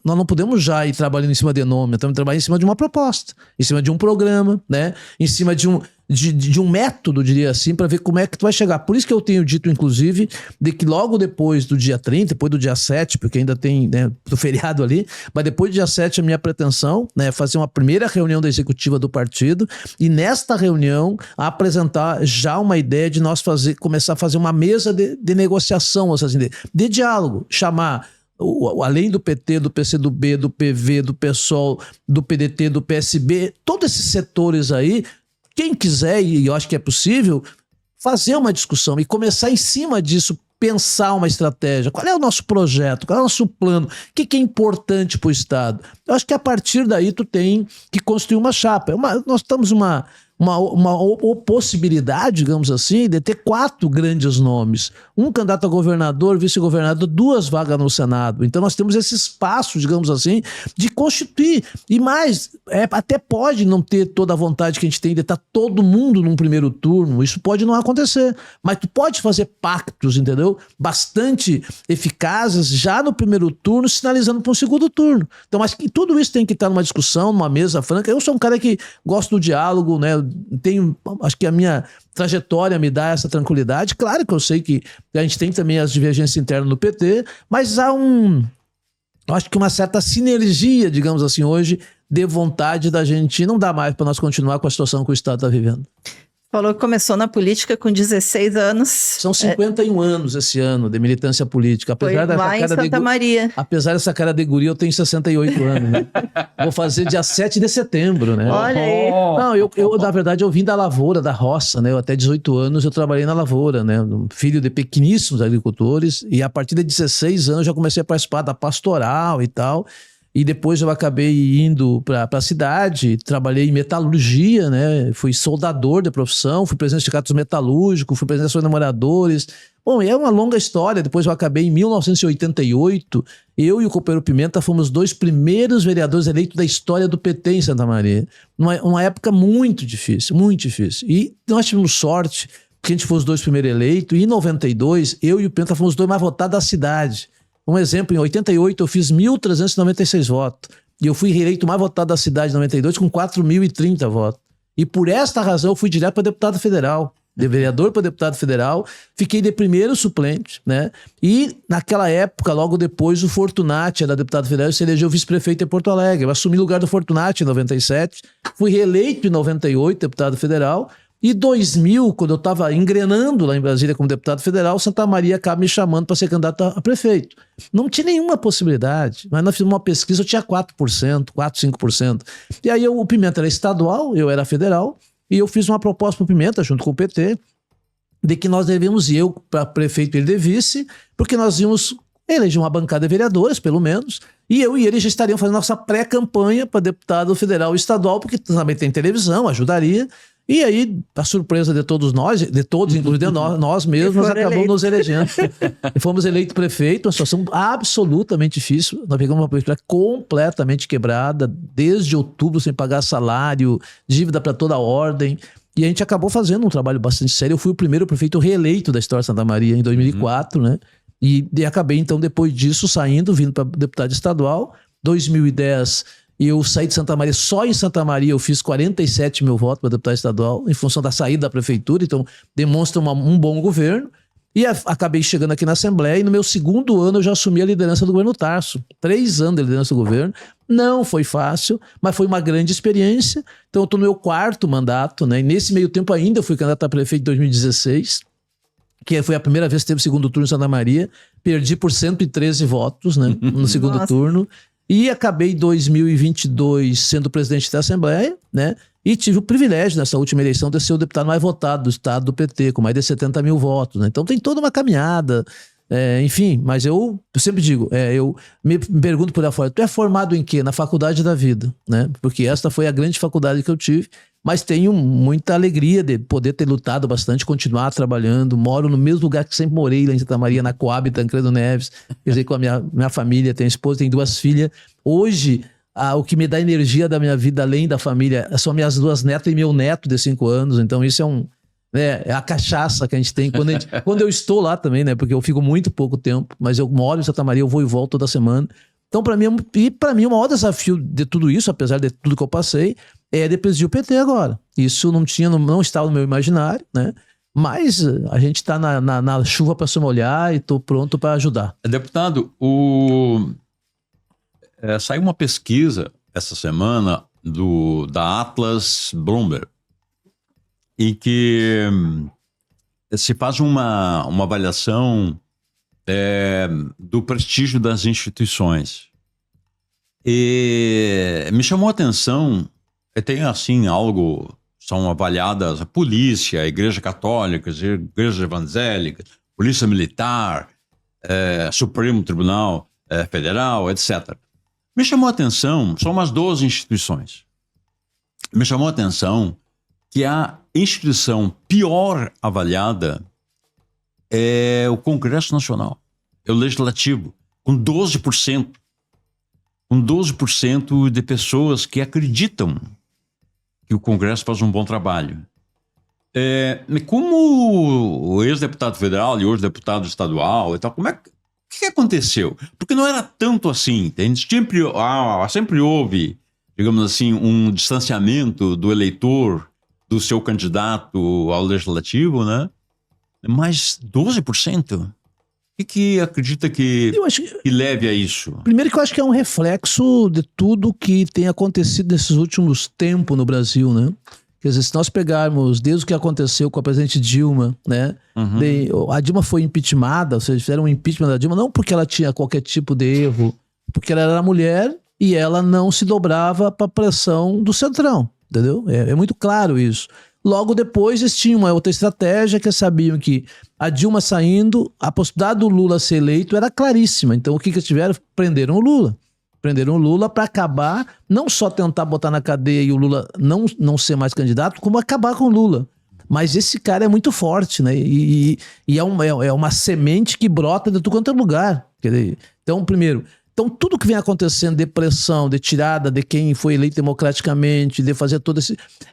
nós não podemos já ir trabalhando em cima de nome, estamos trabalhando em cima de uma proposta, em cima de um programa, né? Em cima de um método, diria assim, para ver como é que tu vai chegar. Por isso que eu tenho dito, inclusive, de que logo depois do dia 30, depois do dia 7, porque ainda tem, né, do feriado ali, mas depois do dia 7 a minha pretensão, né, fazer uma primeira reunião da executiva do partido e nesta reunião apresentar já uma ideia de nós começar a fazer uma mesa de negociação, assim, de diálogo, chamar além do PT, do PCdoB, do PV, do PSOL, do PDT, do PSB, todos esses setores aí, quem quiser, e eu acho que é possível, fazer uma discussão e começar em cima disso, pensar uma estratégia. Qual é o nosso projeto? Qual é o nosso plano? O que é importante para o Estado? Eu acho que a partir daí tu tem que construir uma chapa. Nós estamos uma possibilidade, digamos assim, de ter 4 grandes nomes. Um candidato a governador, vice-governador, 2 vagas no Senado. Então nós temos esse espaço, digamos assim, de constituir. E mais, até pode não ter toda a vontade que a gente tem de estar todo mundo num primeiro turno. Isso pode não acontecer. Mas tu pode fazer pactos, entendeu? Bastante eficazes já no primeiro turno, sinalizando para um segundo turno. Então, mas tudo isso tem que estar numa discussão, numa mesa franca. Eu sou um cara que gosto do diálogo, né? Acho que a minha trajetória me dá essa tranquilidade. Claro que eu sei que a gente tem também as divergências internas no PT, mas há acho que uma certa sinergia, digamos assim, hoje, de vontade da gente. Não dá mais para nós continuar com a situação que o Estado está vivendo. Falou que começou na política com 16 anos. São 51 anos esse ano de militância política. Foi lá em Santa Maria. Apesar dessa cara de guri, eu tenho 68 anos, né? Vou fazer dia 7 de setembro, né? Olha aí. Não, eu, na verdade, eu vim da lavoura, da roça, né? Eu, até 18 anos eu trabalhei na lavoura, né? Filho de pequeníssimos agricultores. E a partir de 16 anos eu já comecei a participar da pastoral e tal. E depois eu acabei indo para a cidade, trabalhei em metalurgia, né? Fui soldador de profissão, fui presidente de sindicatos metalúrgicos, fui presidente de namoradores. Bom, é uma longa história. Depois eu acabei em 1988. Eu e o companheiro Pimenta fomos os 2 primeiros vereadores eleitos da história do PT em Santa Maria. Uma época muito difícil, muito difícil. E nós tivemos sorte que a gente foi os 2 primeiros eleitos. E em 92, eu e o Pimenta fomos os 2 mais votados da cidade. Um exemplo, em 88 eu fiz 1.396 votos. E eu fui reeleito mais votado da cidade em 92 com 4.030 votos. E por esta razão eu fui direto para deputado federal. De vereador para deputado federal. Fiquei de primeiro suplente, né? E naquela época, logo depois, o Fortunati era deputado federal e se elegeu vice-prefeito em Porto Alegre. Eu assumi o lugar do Fortunati em 97. Fui reeleito em 98, deputado federal. E 2000, quando eu estava engrenando lá em Brasília como deputado federal, Santa Maria acaba me chamando para ser candidato a prefeito. Não tinha nenhuma possibilidade, mas nós fizemos uma pesquisa, eu tinha 4%, 5%. E aí o Pimenta era estadual, eu era federal, e eu fiz uma proposta para o Pimenta, junto com o PT, de que nós devemos ir, eu para prefeito e ele de vice, porque nós íamos eleger uma bancada de vereadores, pelo menos, e eu e ele já estariam fazendo nossa pré-campanha para deputado federal e estadual, porque também tem televisão, ajudaria. E aí, a surpresa de todos nós, inclusive de nós mesmos, nós acabamos nos elegendo. E fomos eleitos prefeito, uma situação absolutamente difícil. Nós pegamos uma prefeitura completamente quebrada, desde outubro sem pagar salário, dívida para toda a ordem. E a gente acabou fazendo um trabalho bastante sério. Eu fui o primeiro prefeito reeleito da história de Santa Maria em 2004, né? E acabei, então, depois disso, vindo para deputado estadual. 2010... eu saí de Santa Maria, só em Santa Maria eu fiz 47 mil votos para deputado estadual, em função da saída da prefeitura, então demonstra um bom governo. E acabei chegando aqui na Assembleia e no meu 2º ano eu já assumi a liderança do governo Tarso. 3 anos de liderança do governo. Não foi fácil, mas foi uma grande experiência. Então eu estou no meu 4º mandato, né? E nesse meio tempo ainda eu fui candidato a prefeito em 2016, que foi a primeira vez que teve 2º turno em Santa Maria. Perdi por 113 votos, né? No 2º turno. E acabei em 2022 sendo presidente da Assembleia, né? E tive o privilégio nessa última eleição de ser o deputado mais votado do estado do PT, com mais de 70 mil votos, né? Então tem toda uma caminhada, enfim, mas eu sempre digo, eu me pergunto por aí fora, tu é formado em quê? Na faculdade da vida, né? Porque esta foi a grande faculdade que eu tive, mas tenho muita alegria de poder ter lutado bastante, continuar trabalhando, moro no mesmo lugar que sempre morei, lá em Santa Maria, na Coab, Tancredo Neves, quer dizer, com a minha família, tenho esposa, tenho 2 filhas. Hoje, o que me dá energia da minha vida, além da família, são minhas 2 netas e meu neto de 5 anos, então isso é a cachaça que a gente tem quando eu estou lá também, né? Porque eu fico muito pouco tempo, mas eu moro em Santa Maria, eu vou e volto toda semana. Então, para mim, o maior desafio de tudo isso, apesar de tudo que eu passei, é de presidir o PT agora. Isso não estava no meu imaginário, né? Mas a gente está na chuva para se molhar e estou pronto para ajudar. Deputado, saiu uma pesquisa essa semana da Atlas Bloomberg, em que se faz uma avaliação do prestígio das instituições. E me chamou a atenção, tem assim algo, são avaliadas a polícia, a igreja católica, a igreja evangélica, polícia militar, Supremo Tribunal Federal, etc. Me chamou a atenção, são umas 12 instituições. Me chamou a atenção que a instituição pior avaliada é o Congresso Nacional, é o Legislativo, com 12%. Com 12% de pessoas que acreditam que o Congresso faz um bom trabalho. Como o ex-deputado federal e hoje deputado estadual e tal, o que aconteceu? Porque não era tanto assim, entende? Sempre houve, digamos assim, um distanciamento do eleitor do seu candidato ao legislativo, né? Mas 12%? O que acredita que leve a isso? Primeiro que eu acho que é um reflexo de tudo que tem acontecido nesses últimos tempos no Brasil, né? Quer dizer, se nós pegarmos desde o que aconteceu com a presidente Dilma, né? A Dilma foi impeachmentada, ou seja, fizeram um impeachment da Dilma, não porque ela tinha qualquer tipo de erro, porque ela era mulher e ela não se dobrava para a pressão do Centrão, entendeu? É muito claro isso. Logo depois, eles tinham uma outra estratégia, que sabiam que a Dilma saindo, a possibilidade do Lula ser eleito era claríssima. Então, o que eles tiveram? Prenderam o Lula. Prenderam o Lula para acabar, não só tentar botar na cadeia e o Lula não ser mais candidato, como acabar com o Lula. Mas esse cara é muito forte, né? E é uma semente que brota de tudo quanto é lugar. Quer dizer, então, primeiro... Então, tudo que vem acontecendo de pressão, de tirada de quem foi eleito democraticamente, de fazer toda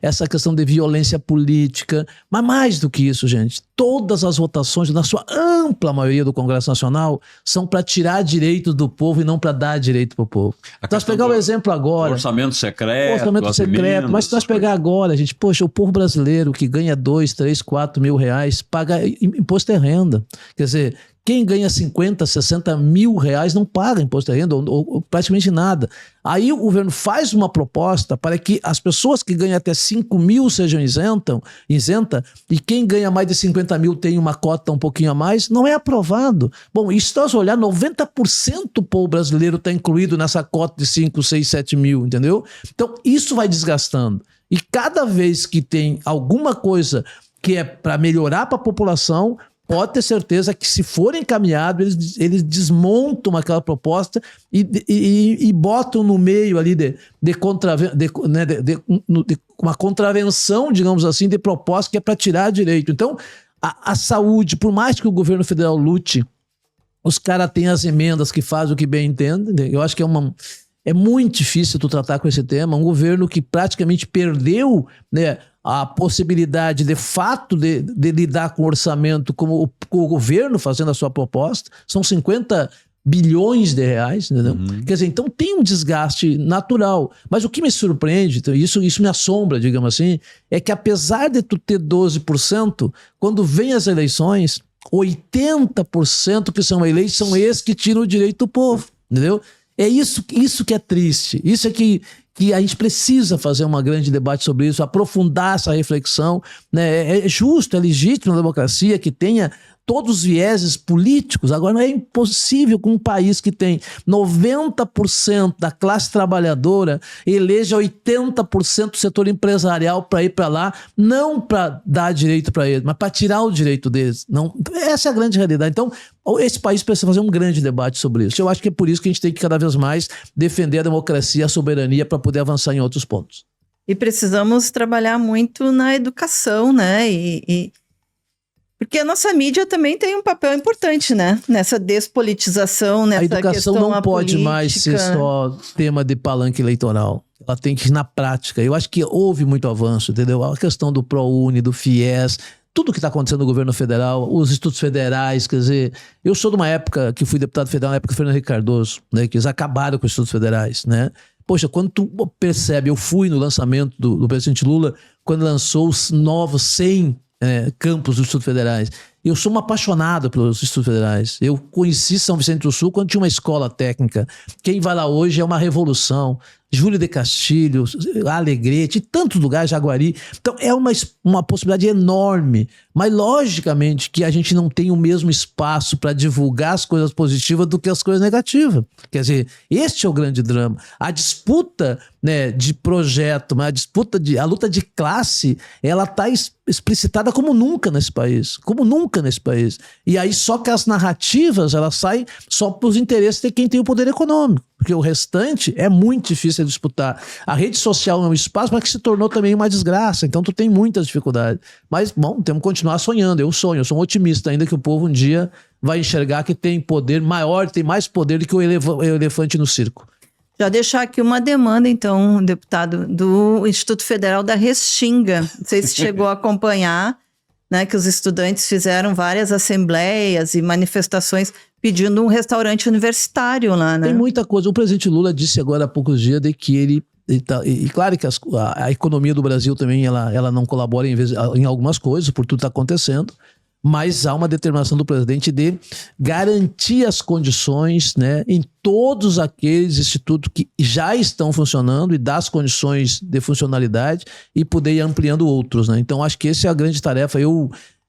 essa questão de violência política, mas mais do que isso, gente, todas as votações, na sua ampla maioria do Congresso Nacional, são para tirar direitos do povo e não para dar direito para o povo. Nós pegar o exemplo agora... Orçamento secreto. Mas se nós pegar agora, gente, poxa, o povo brasileiro que ganha 2, 3, 4 mil reais, paga imposto de renda. Quer dizer... Quem ganha 50, 60 mil reais não paga imposto de renda ou praticamente nada. Aí o governo faz uma proposta para que as pessoas que ganham até 5 mil sejam isenta e quem ganha mais de 50 mil tem uma cota um pouquinho a mais, não é aprovado. Bom, e se nós olhar, 90% do povo brasileiro está incluído nessa cota de 5, 6, 7 mil, entendeu? Então isso vai desgastando. E cada vez que tem alguma coisa que é para melhorar para a população, pode ter certeza que se for encaminhado, eles desmontam aquela proposta e botam no meio ali de uma contravenção, digamos assim, de proposta que é para tirar direito. Então, a saúde, por mais que o governo federal lute, os caras têm as emendas que fazem o que bem entendem. Eu acho que é muito difícil tu tratar com esse tema. Um governo que praticamente perdeu, né, a possibilidade, de fato, de lidar com o orçamento como o governo fazendo a sua proposta. São 50 bilhões de reais, entendeu? Quer dizer, então tem um desgaste natural. Mas o que me surpreende, então, isso me assombra, digamos assim, é que apesar de tu ter 12%, quando vem as eleições, 80% que são eleitos são esses que tiram o direito do povo, entendeu? É isso que é triste. Isso é que a gente precisa fazer um grande debate sobre isso, aprofundar essa reflexão, né? É justo, é legítimo na democracia que tenha todos os vieses políticos. Agora, não é impossível que um país que tem 90% da classe trabalhadora eleja 80% do setor empresarial para ir para lá, não para dar direito para eles, mas para tirar o direito deles. Não, essa é a grande realidade. Então, esse país precisa fazer um grande debate sobre isso. Eu acho que é por isso que a gente tem que cada vez mais defender a democracia, a soberania, para poder avançar em outros pontos. E precisamos trabalhar muito na educação, né? Porque a nossa mídia também tem um papel importante, né? Nessa despolitização, nessa questão política. A educação não pode mais ser só tema de palanque eleitoral. Ela tem que ir na prática. Eu acho que houve muito avanço, entendeu? A questão do ProUni, do FIES, tudo que está acontecendo no governo federal, os institutos federais, quer dizer... Eu sou de uma época que fui deputado federal, na época do Fernando Henrique Cardoso, né? Que eles acabaram com os institutos federais, né? Poxa, quando tu percebe... Eu fui no lançamento do presidente Lula, quando lançou os novos 100... campos dos Institutos Federais. Eu sou um apaixonado pelos Institutos Federais. Eu conheci São Vicente do Sul quando tinha uma escola técnica. Quem vai lá hoje é uma revolução. Júlio de Castilho, Alegrete, tantos lugares, Jaguari. Então é uma possibilidade enorme. Mas logicamente que a gente não tem o mesmo espaço para divulgar as coisas positivas do que as coisas negativas. Quer dizer, este é o grande drama. A disputa, né, de projeto, mas a luta de classe, ela está explicitada como nunca nesse país. Como nunca nesse país. E aí só que as narrativas, elas saem só para os interesses de quem tem o poder econômico. Porque o restante é muito difícil de disputar. A rede social é um espaço, mas que se tornou também uma desgraça. Então tu tem muitas dificuldades. Mas, bom, temos que continuar sonhando. Eu sonho, eu sou um otimista ainda que o povo um dia vai enxergar que tem poder maior, tem mais poder do que o elefante no circo. Já deixar aqui uma demanda, então, deputado, do Instituto Federal da Restinga. Não sei se chegou a acompanhar, né, que os estudantes fizeram várias assembleias e manifestações pedindo um restaurante universitário lá, né? Tem muita coisa. O presidente Lula disse agora há poucos dias de que ele claro que a economia do Brasil também ela não colabora em algumas coisas, por tudo que está acontecendo, mas há uma determinação do presidente de garantir as condições, né, em todos aqueles institutos que já estão funcionando e dar as condições de funcionalidade e poder ir ampliando outros, né? Então, acho que essa é a grande tarefa.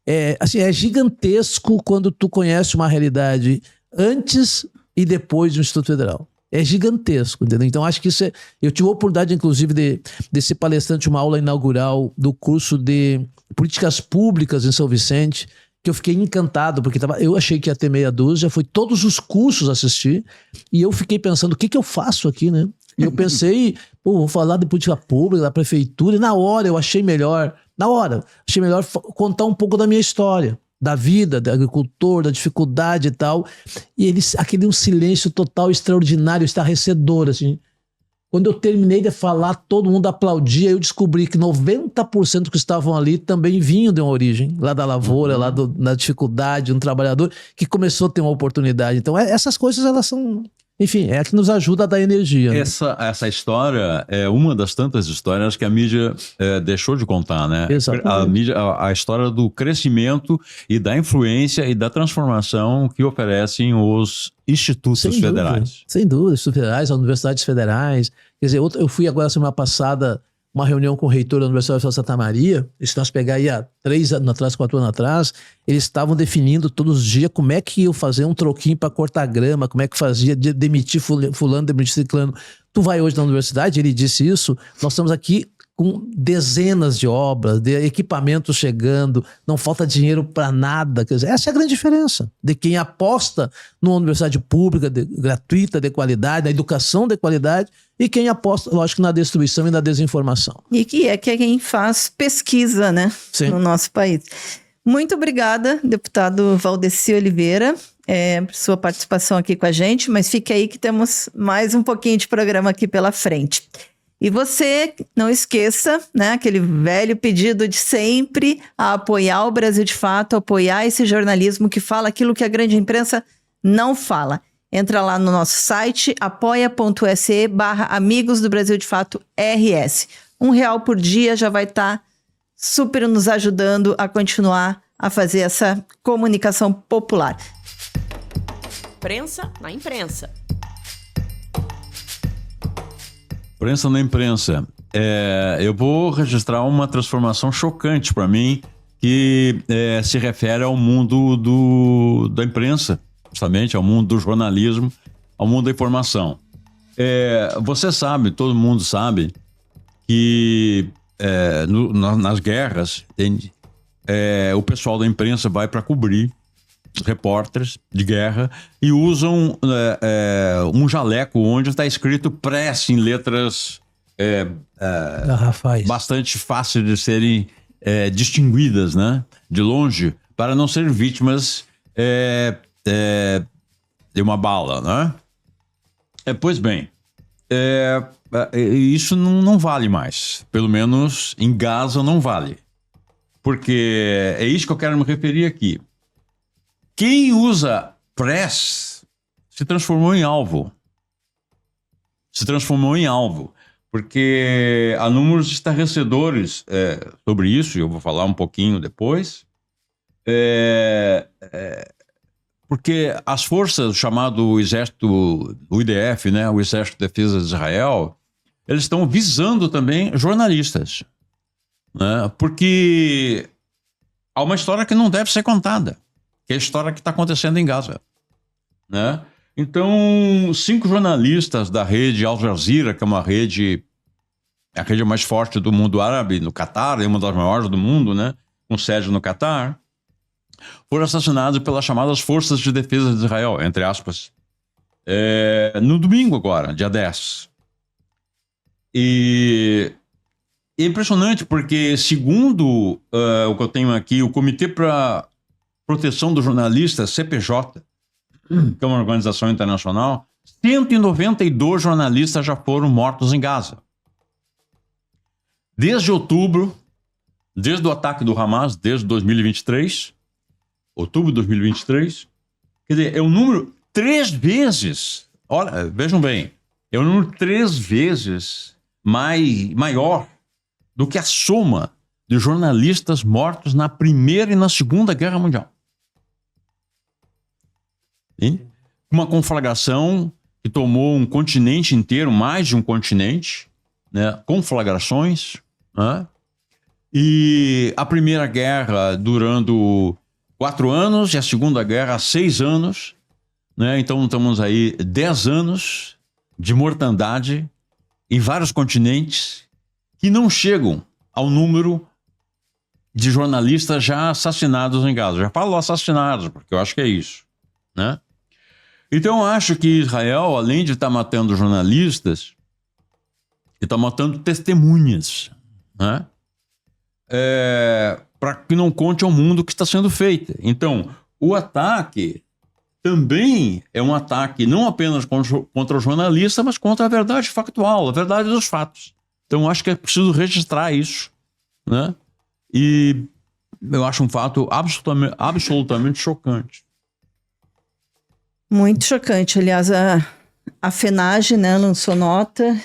É gigantesco quando tu conhece uma realidade antes e depois do Instituto Federal. É gigantesco, entendeu? Então, acho que isso é... Eu tive a oportunidade, inclusive, de ser palestrante, uma aula inaugural do curso de Políticas Públicas em São Vicente, que eu fiquei encantado, porque eu achei que ia ter meia dúzia, fui todos os cursos assistir, e eu fiquei pensando, o que eu faço aqui, né? E eu pensei, vou falar de política pública, da prefeitura, e na hora eu achei melhor contar um pouco da minha história, da vida, do agricultor, da dificuldade e tal. E aquele um silêncio total, extraordinário, estarrecedor, assim. Quando eu terminei de falar, todo mundo aplaudia. Eu descobri que 90% que estavam ali também vinham de uma origem, lá da lavoura, lá da dificuldade, um trabalhador que começou a ter uma oportunidade. Então, essas coisas, elas são... Enfim, é a que nos ajuda a dar energia. Né? Essa história é uma das tantas histórias que a mídia deixou de contar, né? Exatamente. A história do crescimento e da influência e da transformação que oferecem os institutos federais. Sem dúvida, institutos federais, as universidades federais. Quer dizer, eu fui agora semana passada uma reunião com o reitor da Universidade de Santa Maria, se nós pegar aí há 3 anos atrás, 4 anos atrás, eles estavam definindo todos os dias como é que iam fazer um troquinho para cortar grama, como é que fazia, demitir fulano, demitir ciclano. Tu vai hoje na universidade, ele disse isso, nós estamos aqui com dezenas de obras, de equipamentos chegando, não falta dinheiro para nada. Quer dizer, essa é a grande diferença de quem aposta numa universidade pública, gratuita, de qualidade, na educação de qualidade, e quem aposta, lógico, na destruição e na desinformação. E que é quem faz pesquisa, né? Sim. No nosso país. Muito obrigada, deputado Valdeci Oliveira, por sua participação aqui com a gente, mas fique aí que temos mais um pouquinho de programa aqui pela frente. E você, não esqueça, né, aquele velho pedido de sempre, a apoiar o Brasil de Fato, apoiar esse jornalismo que fala aquilo que a grande imprensa não fala. Entra lá no nosso site, apoia.se/Amigos do Brasil de Fato RS. R$1 por dia já vai estar super nos ajudando a continuar a fazer essa comunicação popular. Prensa na imprensa. Prensa na imprensa. Eu vou registrar uma transformação chocante para mim que se refere ao mundo da imprensa, justamente ao mundo do jornalismo, ao mundo da informação. Você sabe, todo mundo sabe, que nas guerras, entende? O pessoal da imprensa vai para cobrir repórteres de guerra e usam um jaleco onde está escrito press em letras bastante fáceis de serem distinguidas, né? De longe, para não ser vítimas de uma bala, né? Pois bem, isso não vale mais. Pelo menos em Gaza não vale. Porque é isso que eu quero me referir aqui. Quem usa press se transformou em alvo. Porque há números estarrecedores sobre isso, e eu vou falar um pouquinho depois. Porque as forças, chamado Exército, o IDF, né, o Exército de Defesa de Israel, eles estão visando também jornalistas. Né, porque há uma história que não deve ser contada. Que é a história que está acontecendo em Gaza. Né? Então, 5 jornalistas da rede Al Jazeera, que é a rede mais forte do mundo árabe, no Catar, é uma das maiores do mundo, né? Com sede no Catar, foram assassinados pelas chamadas Forças de Defesa de Israel, entre aspas, no domingo agora, dia 10. E é impressionante porque, segundo o que eu tenho aqui, o Comitê para Proteção do Jornalista, CPJ, que é uma organização internacional, 192 jornalistas já foram mortos em Gaza. Desde outubro, desde o ataque do Hamas, desde 2023, outubro de 2023, quer dizer, é um número 3 vezes, olha, vejam bem, é um número 3 vezes maior do que a soma de jornalistas mortos na Primeira e na Segunda Guerra Mundial. E uma conflagração que tomou um continente inteiro, mais de um continente, né? Conflagrações, né? E a Primeira Guerra durando 4 anos e a Segunda Guerra 6 anos, né? Então estamos aí 10 anos de mortandade em vários continentes que não chegam ao número de jornalistas já assassinados em Gaza. Já falo assassinados, porque eu acho que é isso, né? Então eu acho que Israel, além de estar matando jornalistas, está matando testemunhas, né? Para que não conte ao mundo o que está sendo feito. Então, o ataque também é um ataque não apenas contra o jornalista, mas contra a verdade factual, a verdade dos fatos. Então, acho que é preciso registrar isso, né? E eu acho um fato absolutamente chocante. Muito chocante. Aliás, a FENAGE, né, lançou nota,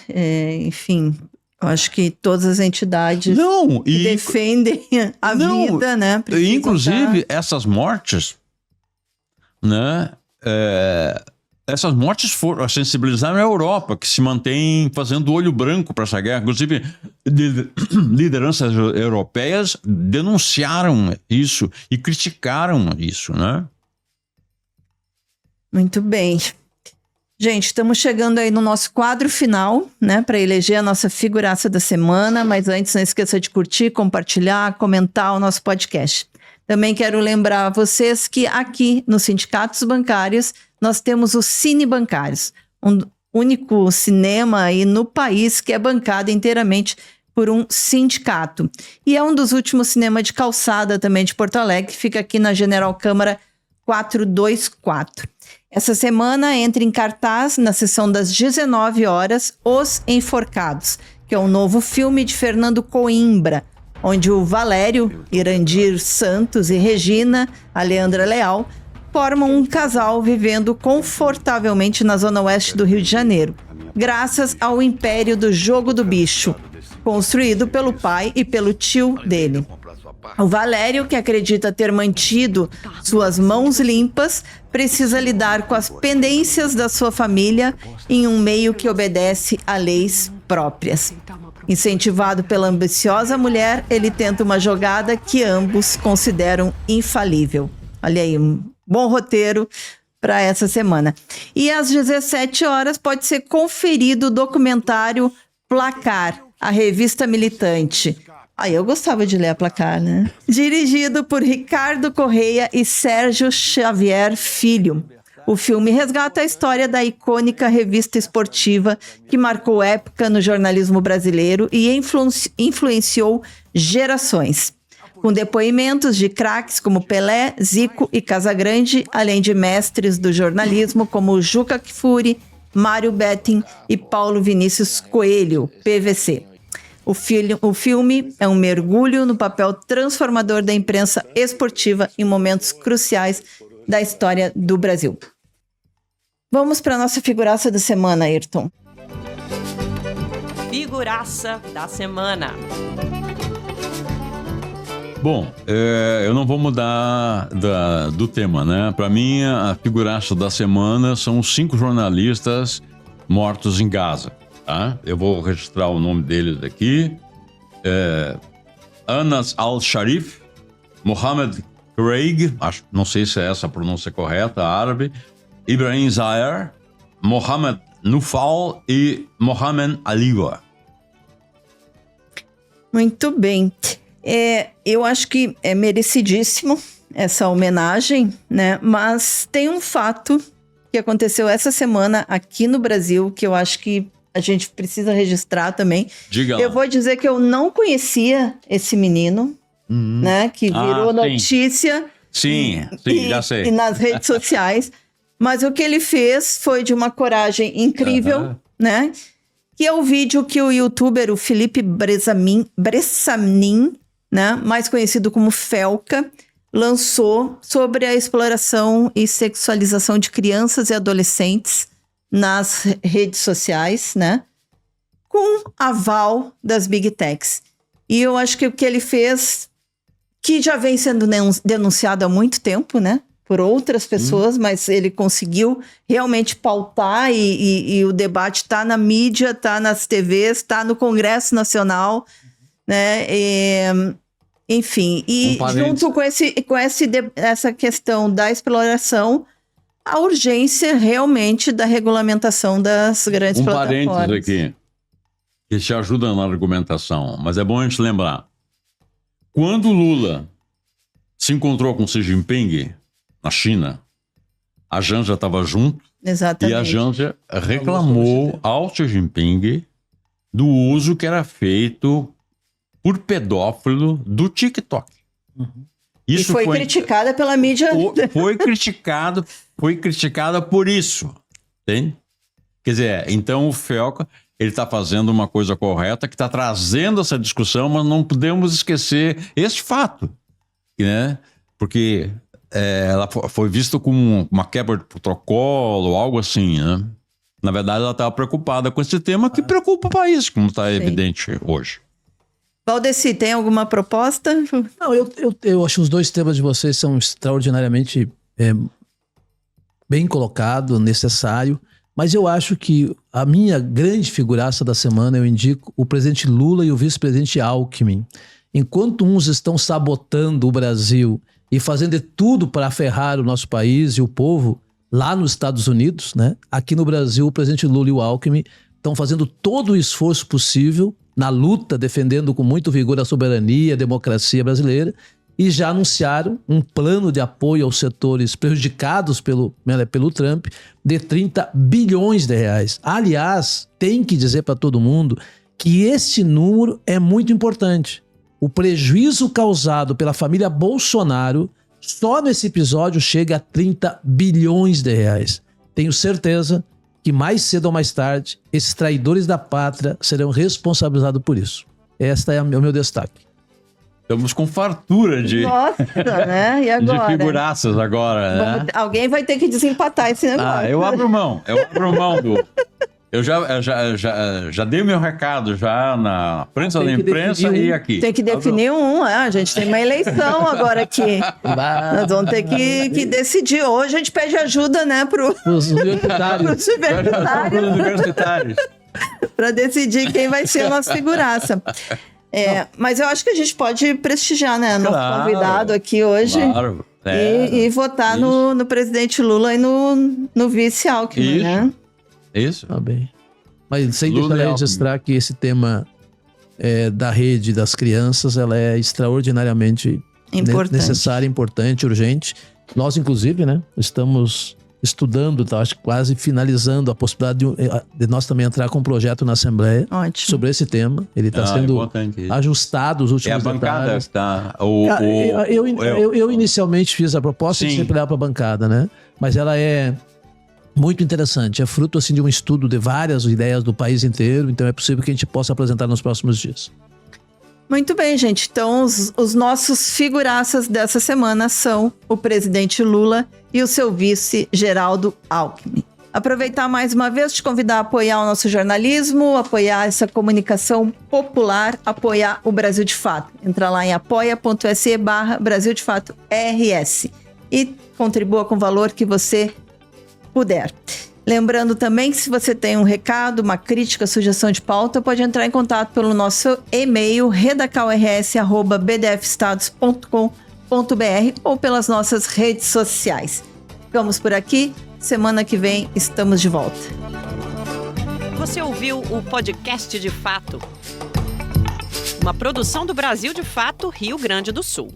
enfim, eu acho que todas as entidades que defendem a vida, né? Inclusive, essas mortes, né? Essas mortes sensibilizaram a Europa, que se mantém fazendo olho branco para essa guerra. Inclusive, lideranças europeias denunciaram isso e criticaram isso, né? Muito bem. Gente, estamos chegando aí no nosso quadro final, né, para eleger a nossa figuraça da semana, mas antes não esqueça de curtir, compartilhar, comentar o nosso podcast. Também quero lembrar a vocês que aqui nos Sindicatos Bancários nós temos os Cine Bancários, um único cinema aí no país que é bancado inteiramente por um sindicato. E é um dos últimos cinemas de calçada também de Porto Alegre, que fica aqui na General Câmara 424. Essa semana entra em cartaz, na sessão das 19 horas, Os Enforcados, que é um novo filme de Fernando Coimbra, onde o Valério, Irandir Santos e Regina, a Leandra Leal, formam um casal vivendo confortavelmente na zona oeste do Rio de Janeiro, graças ao império do jogo do bicho, construído pelo pai e pelo tio dele. O Valério, que acredita ter mantido suas mãos limpas, precisa lidar com as pendências da sua família em um meio que obedece a leis próprias. Incentivado pela ambiciosa mulher, ele tenta uma jogada que ambos consideram infalível. Olha aí, um bom roteiro para essa semana. E às 17 horas pode ser conferido o documentário Placar, a revista militante. Eu gostava de ler a Placar, né? Dirigido por Ricardo Correia e Sérgio Xavier Filho. O filme resgata a história da icônica revista esportiva que marcou época no jornalismo brasileiro e influenciou gerações. Com depoimentos de craques como Pelé, Zico e Casagrande, além de mestres do jornalismo como Juca Kfouri, Mário Betting e Paulo Vinícius Coelho, PVC. O filme é um mergulho no papel transformador da imprensa esportiva em momentos cruciais da história do Brasil. Vamos para a nossa figuraça da semana, Ayrton. Figuraça da semana. Bom, eu não vou mudar do tema, né? Para mim, a figuraça da semana são os 5 jornalistas mortos em Gaza. Tá? Eu vou registrar o nome deles aqui. Anas al-Sharif, Mohammed Craig, não sei se é essa a pronúncia correta, árabe, Ibrahim Zaher, Mohammed Nufal e Mohamed Aliwa. Muito bem. Eu acho que é merecidíssimo essa homenagem, né? Mas tem um fato que aconteceu essa semana aqui no Brasil que eu acho que a gente precisa registrar também. Diga lá. Eu vou dizer que eu não conhecia esse menino, né? Que virou notícia. Sim, já sei. E nas redes sociais. Mas o que ele fez foi de uma coragem incrível, né? Que é o vídeo que o youtuber, o Felipe Bressamin, né? Mais conhecido como Felca, lançou sobre a exploração e sexualização de crianças e adolescentes nas redes sociais, né? Com aval das Big Techs. E eu acho que o que ele fez, que já vem sendo denunciado há muito tempo, né? Por outras pessoas, mas ele conseguiu realmente pautar e o debate está na mídia, está nas TVs, está no Congresso Nacional, né? Enfim, e junto com essa questão da exploração, a urgência realmente da regulamentação das grandes plataformas. Parênteses aqui, que te ajuda na argumentação, mas é bom a gente lembrar. Quando Lula se encontrou com Xi Jinping na China, a Janja estava junto. Exatamente. E a Janja reclamou ao Xi Jinping do uso que era feito por pedófilo do TikTok. Isso e foi criticada pela mídia. Foi criticada por isso. Entende? Quer dizer, então o Felca, ele está fazendo uma coisa correta, que está trazendo essa discussão, mas não podemos esquecer esse fato, né? Porque ela foi vista como uma quebra de protocolo, algo assim, né? Na verdade, ela estava preocupada com esse tema que preocupa o país, como está evidente hoje. Valdeci, tem alguma proposta? Não, eu acho que os dois temas de vocês são extraordinariamente bem colocados, necessário, mas eu acho que a minha grande figuraça da semana, eu indico o presidente Lula e o vice-presidente Alckmin. Enquanto uns estão sabotando o Brasil e fazendo de tudo para ferrar o nosso país e o povo lá nos Estados Unidos, né? Aqui no Brasil, o presidente Lula e o Alckmin estão fazendo todo o esforço possível na luta, defendendo com muito vigor a soberania, a democracia brasileira, e já anunciaram um plano de apoio aos setores prejudicados pelo Trump de 30 bilhões de reais. Aliás, tem que dizer para todo mundo que esse número é muito importante. O prejuízo causado pela família Bolsonaro só nesse episódio chega a 30 bilhões de reais. Tenho certeza que mais cedo ou mais tarde, esses traidores da pátria serão responsabilizados por isso. Este é o meu destaque. Estamos com fartura de... Nossa, né? E agora? De figuraças agora, né? Alguém vai ter que desempatar esse negócio. Eu abro mão do... Eu já dei meu recado já na prensa da imprensa e aqui. Tem que definir a gente tem uma eleição agora aqui. Nós vamos ter que decidir. Hoje a gente pede ajuda, né, os universitários. Para decidir quem vai ser a nossa figuraça. Mas eu acho que a gente pode prestigiar, né, nosso convidado aqui hoje. Claro. E votar no presidente Lula e no vice Alckmin, né? Isso. Tá bem. Mas sem deixar de registrar que esse tema da rede das crianças, ela é extraordinariamente necessária, importante, urgente. Nós, inclusive, né, estamos estudando, acho que quase finalizando a possibilidade de nós também entrar com um projeto na Assembleia sobre esse tema. Ele está sendo ajustado os últimos detalhes. Eu inicialmente fiz a proposta de sempre levar para a bancada, né? Mas ela é muito interessante, é fruto assim de um estudo de várias ideias do país inteiro, então é possível que a gente possa apresentar nos próximos dias. Muito bem, gente. Então, os nossos figuraças dessa semana são o presidente Lula e o seu vice, Geraldo Alckmin. Aproveitar mais uma vez, te convidar a apoiar o nosso jornalismo, apoiar essa comunicação popular, apoiar o Brasil de Fato. Entra lá em apoia.se/Brasil de Fato RS e contribua com o valor que você puder. Lembrando também que se você tem um recado, uma crítica, sugestão de pauta, pode entrar em contato pelo nosso e-mail redacalrs@bdfestados.com.br ou pelas nossas redes sociais. Ficamos por aqui. Semana que vem estamos de volta. Você ouviu o podcast de Fato, uma produção do Brasil de Fato, Rio Grande do Sul.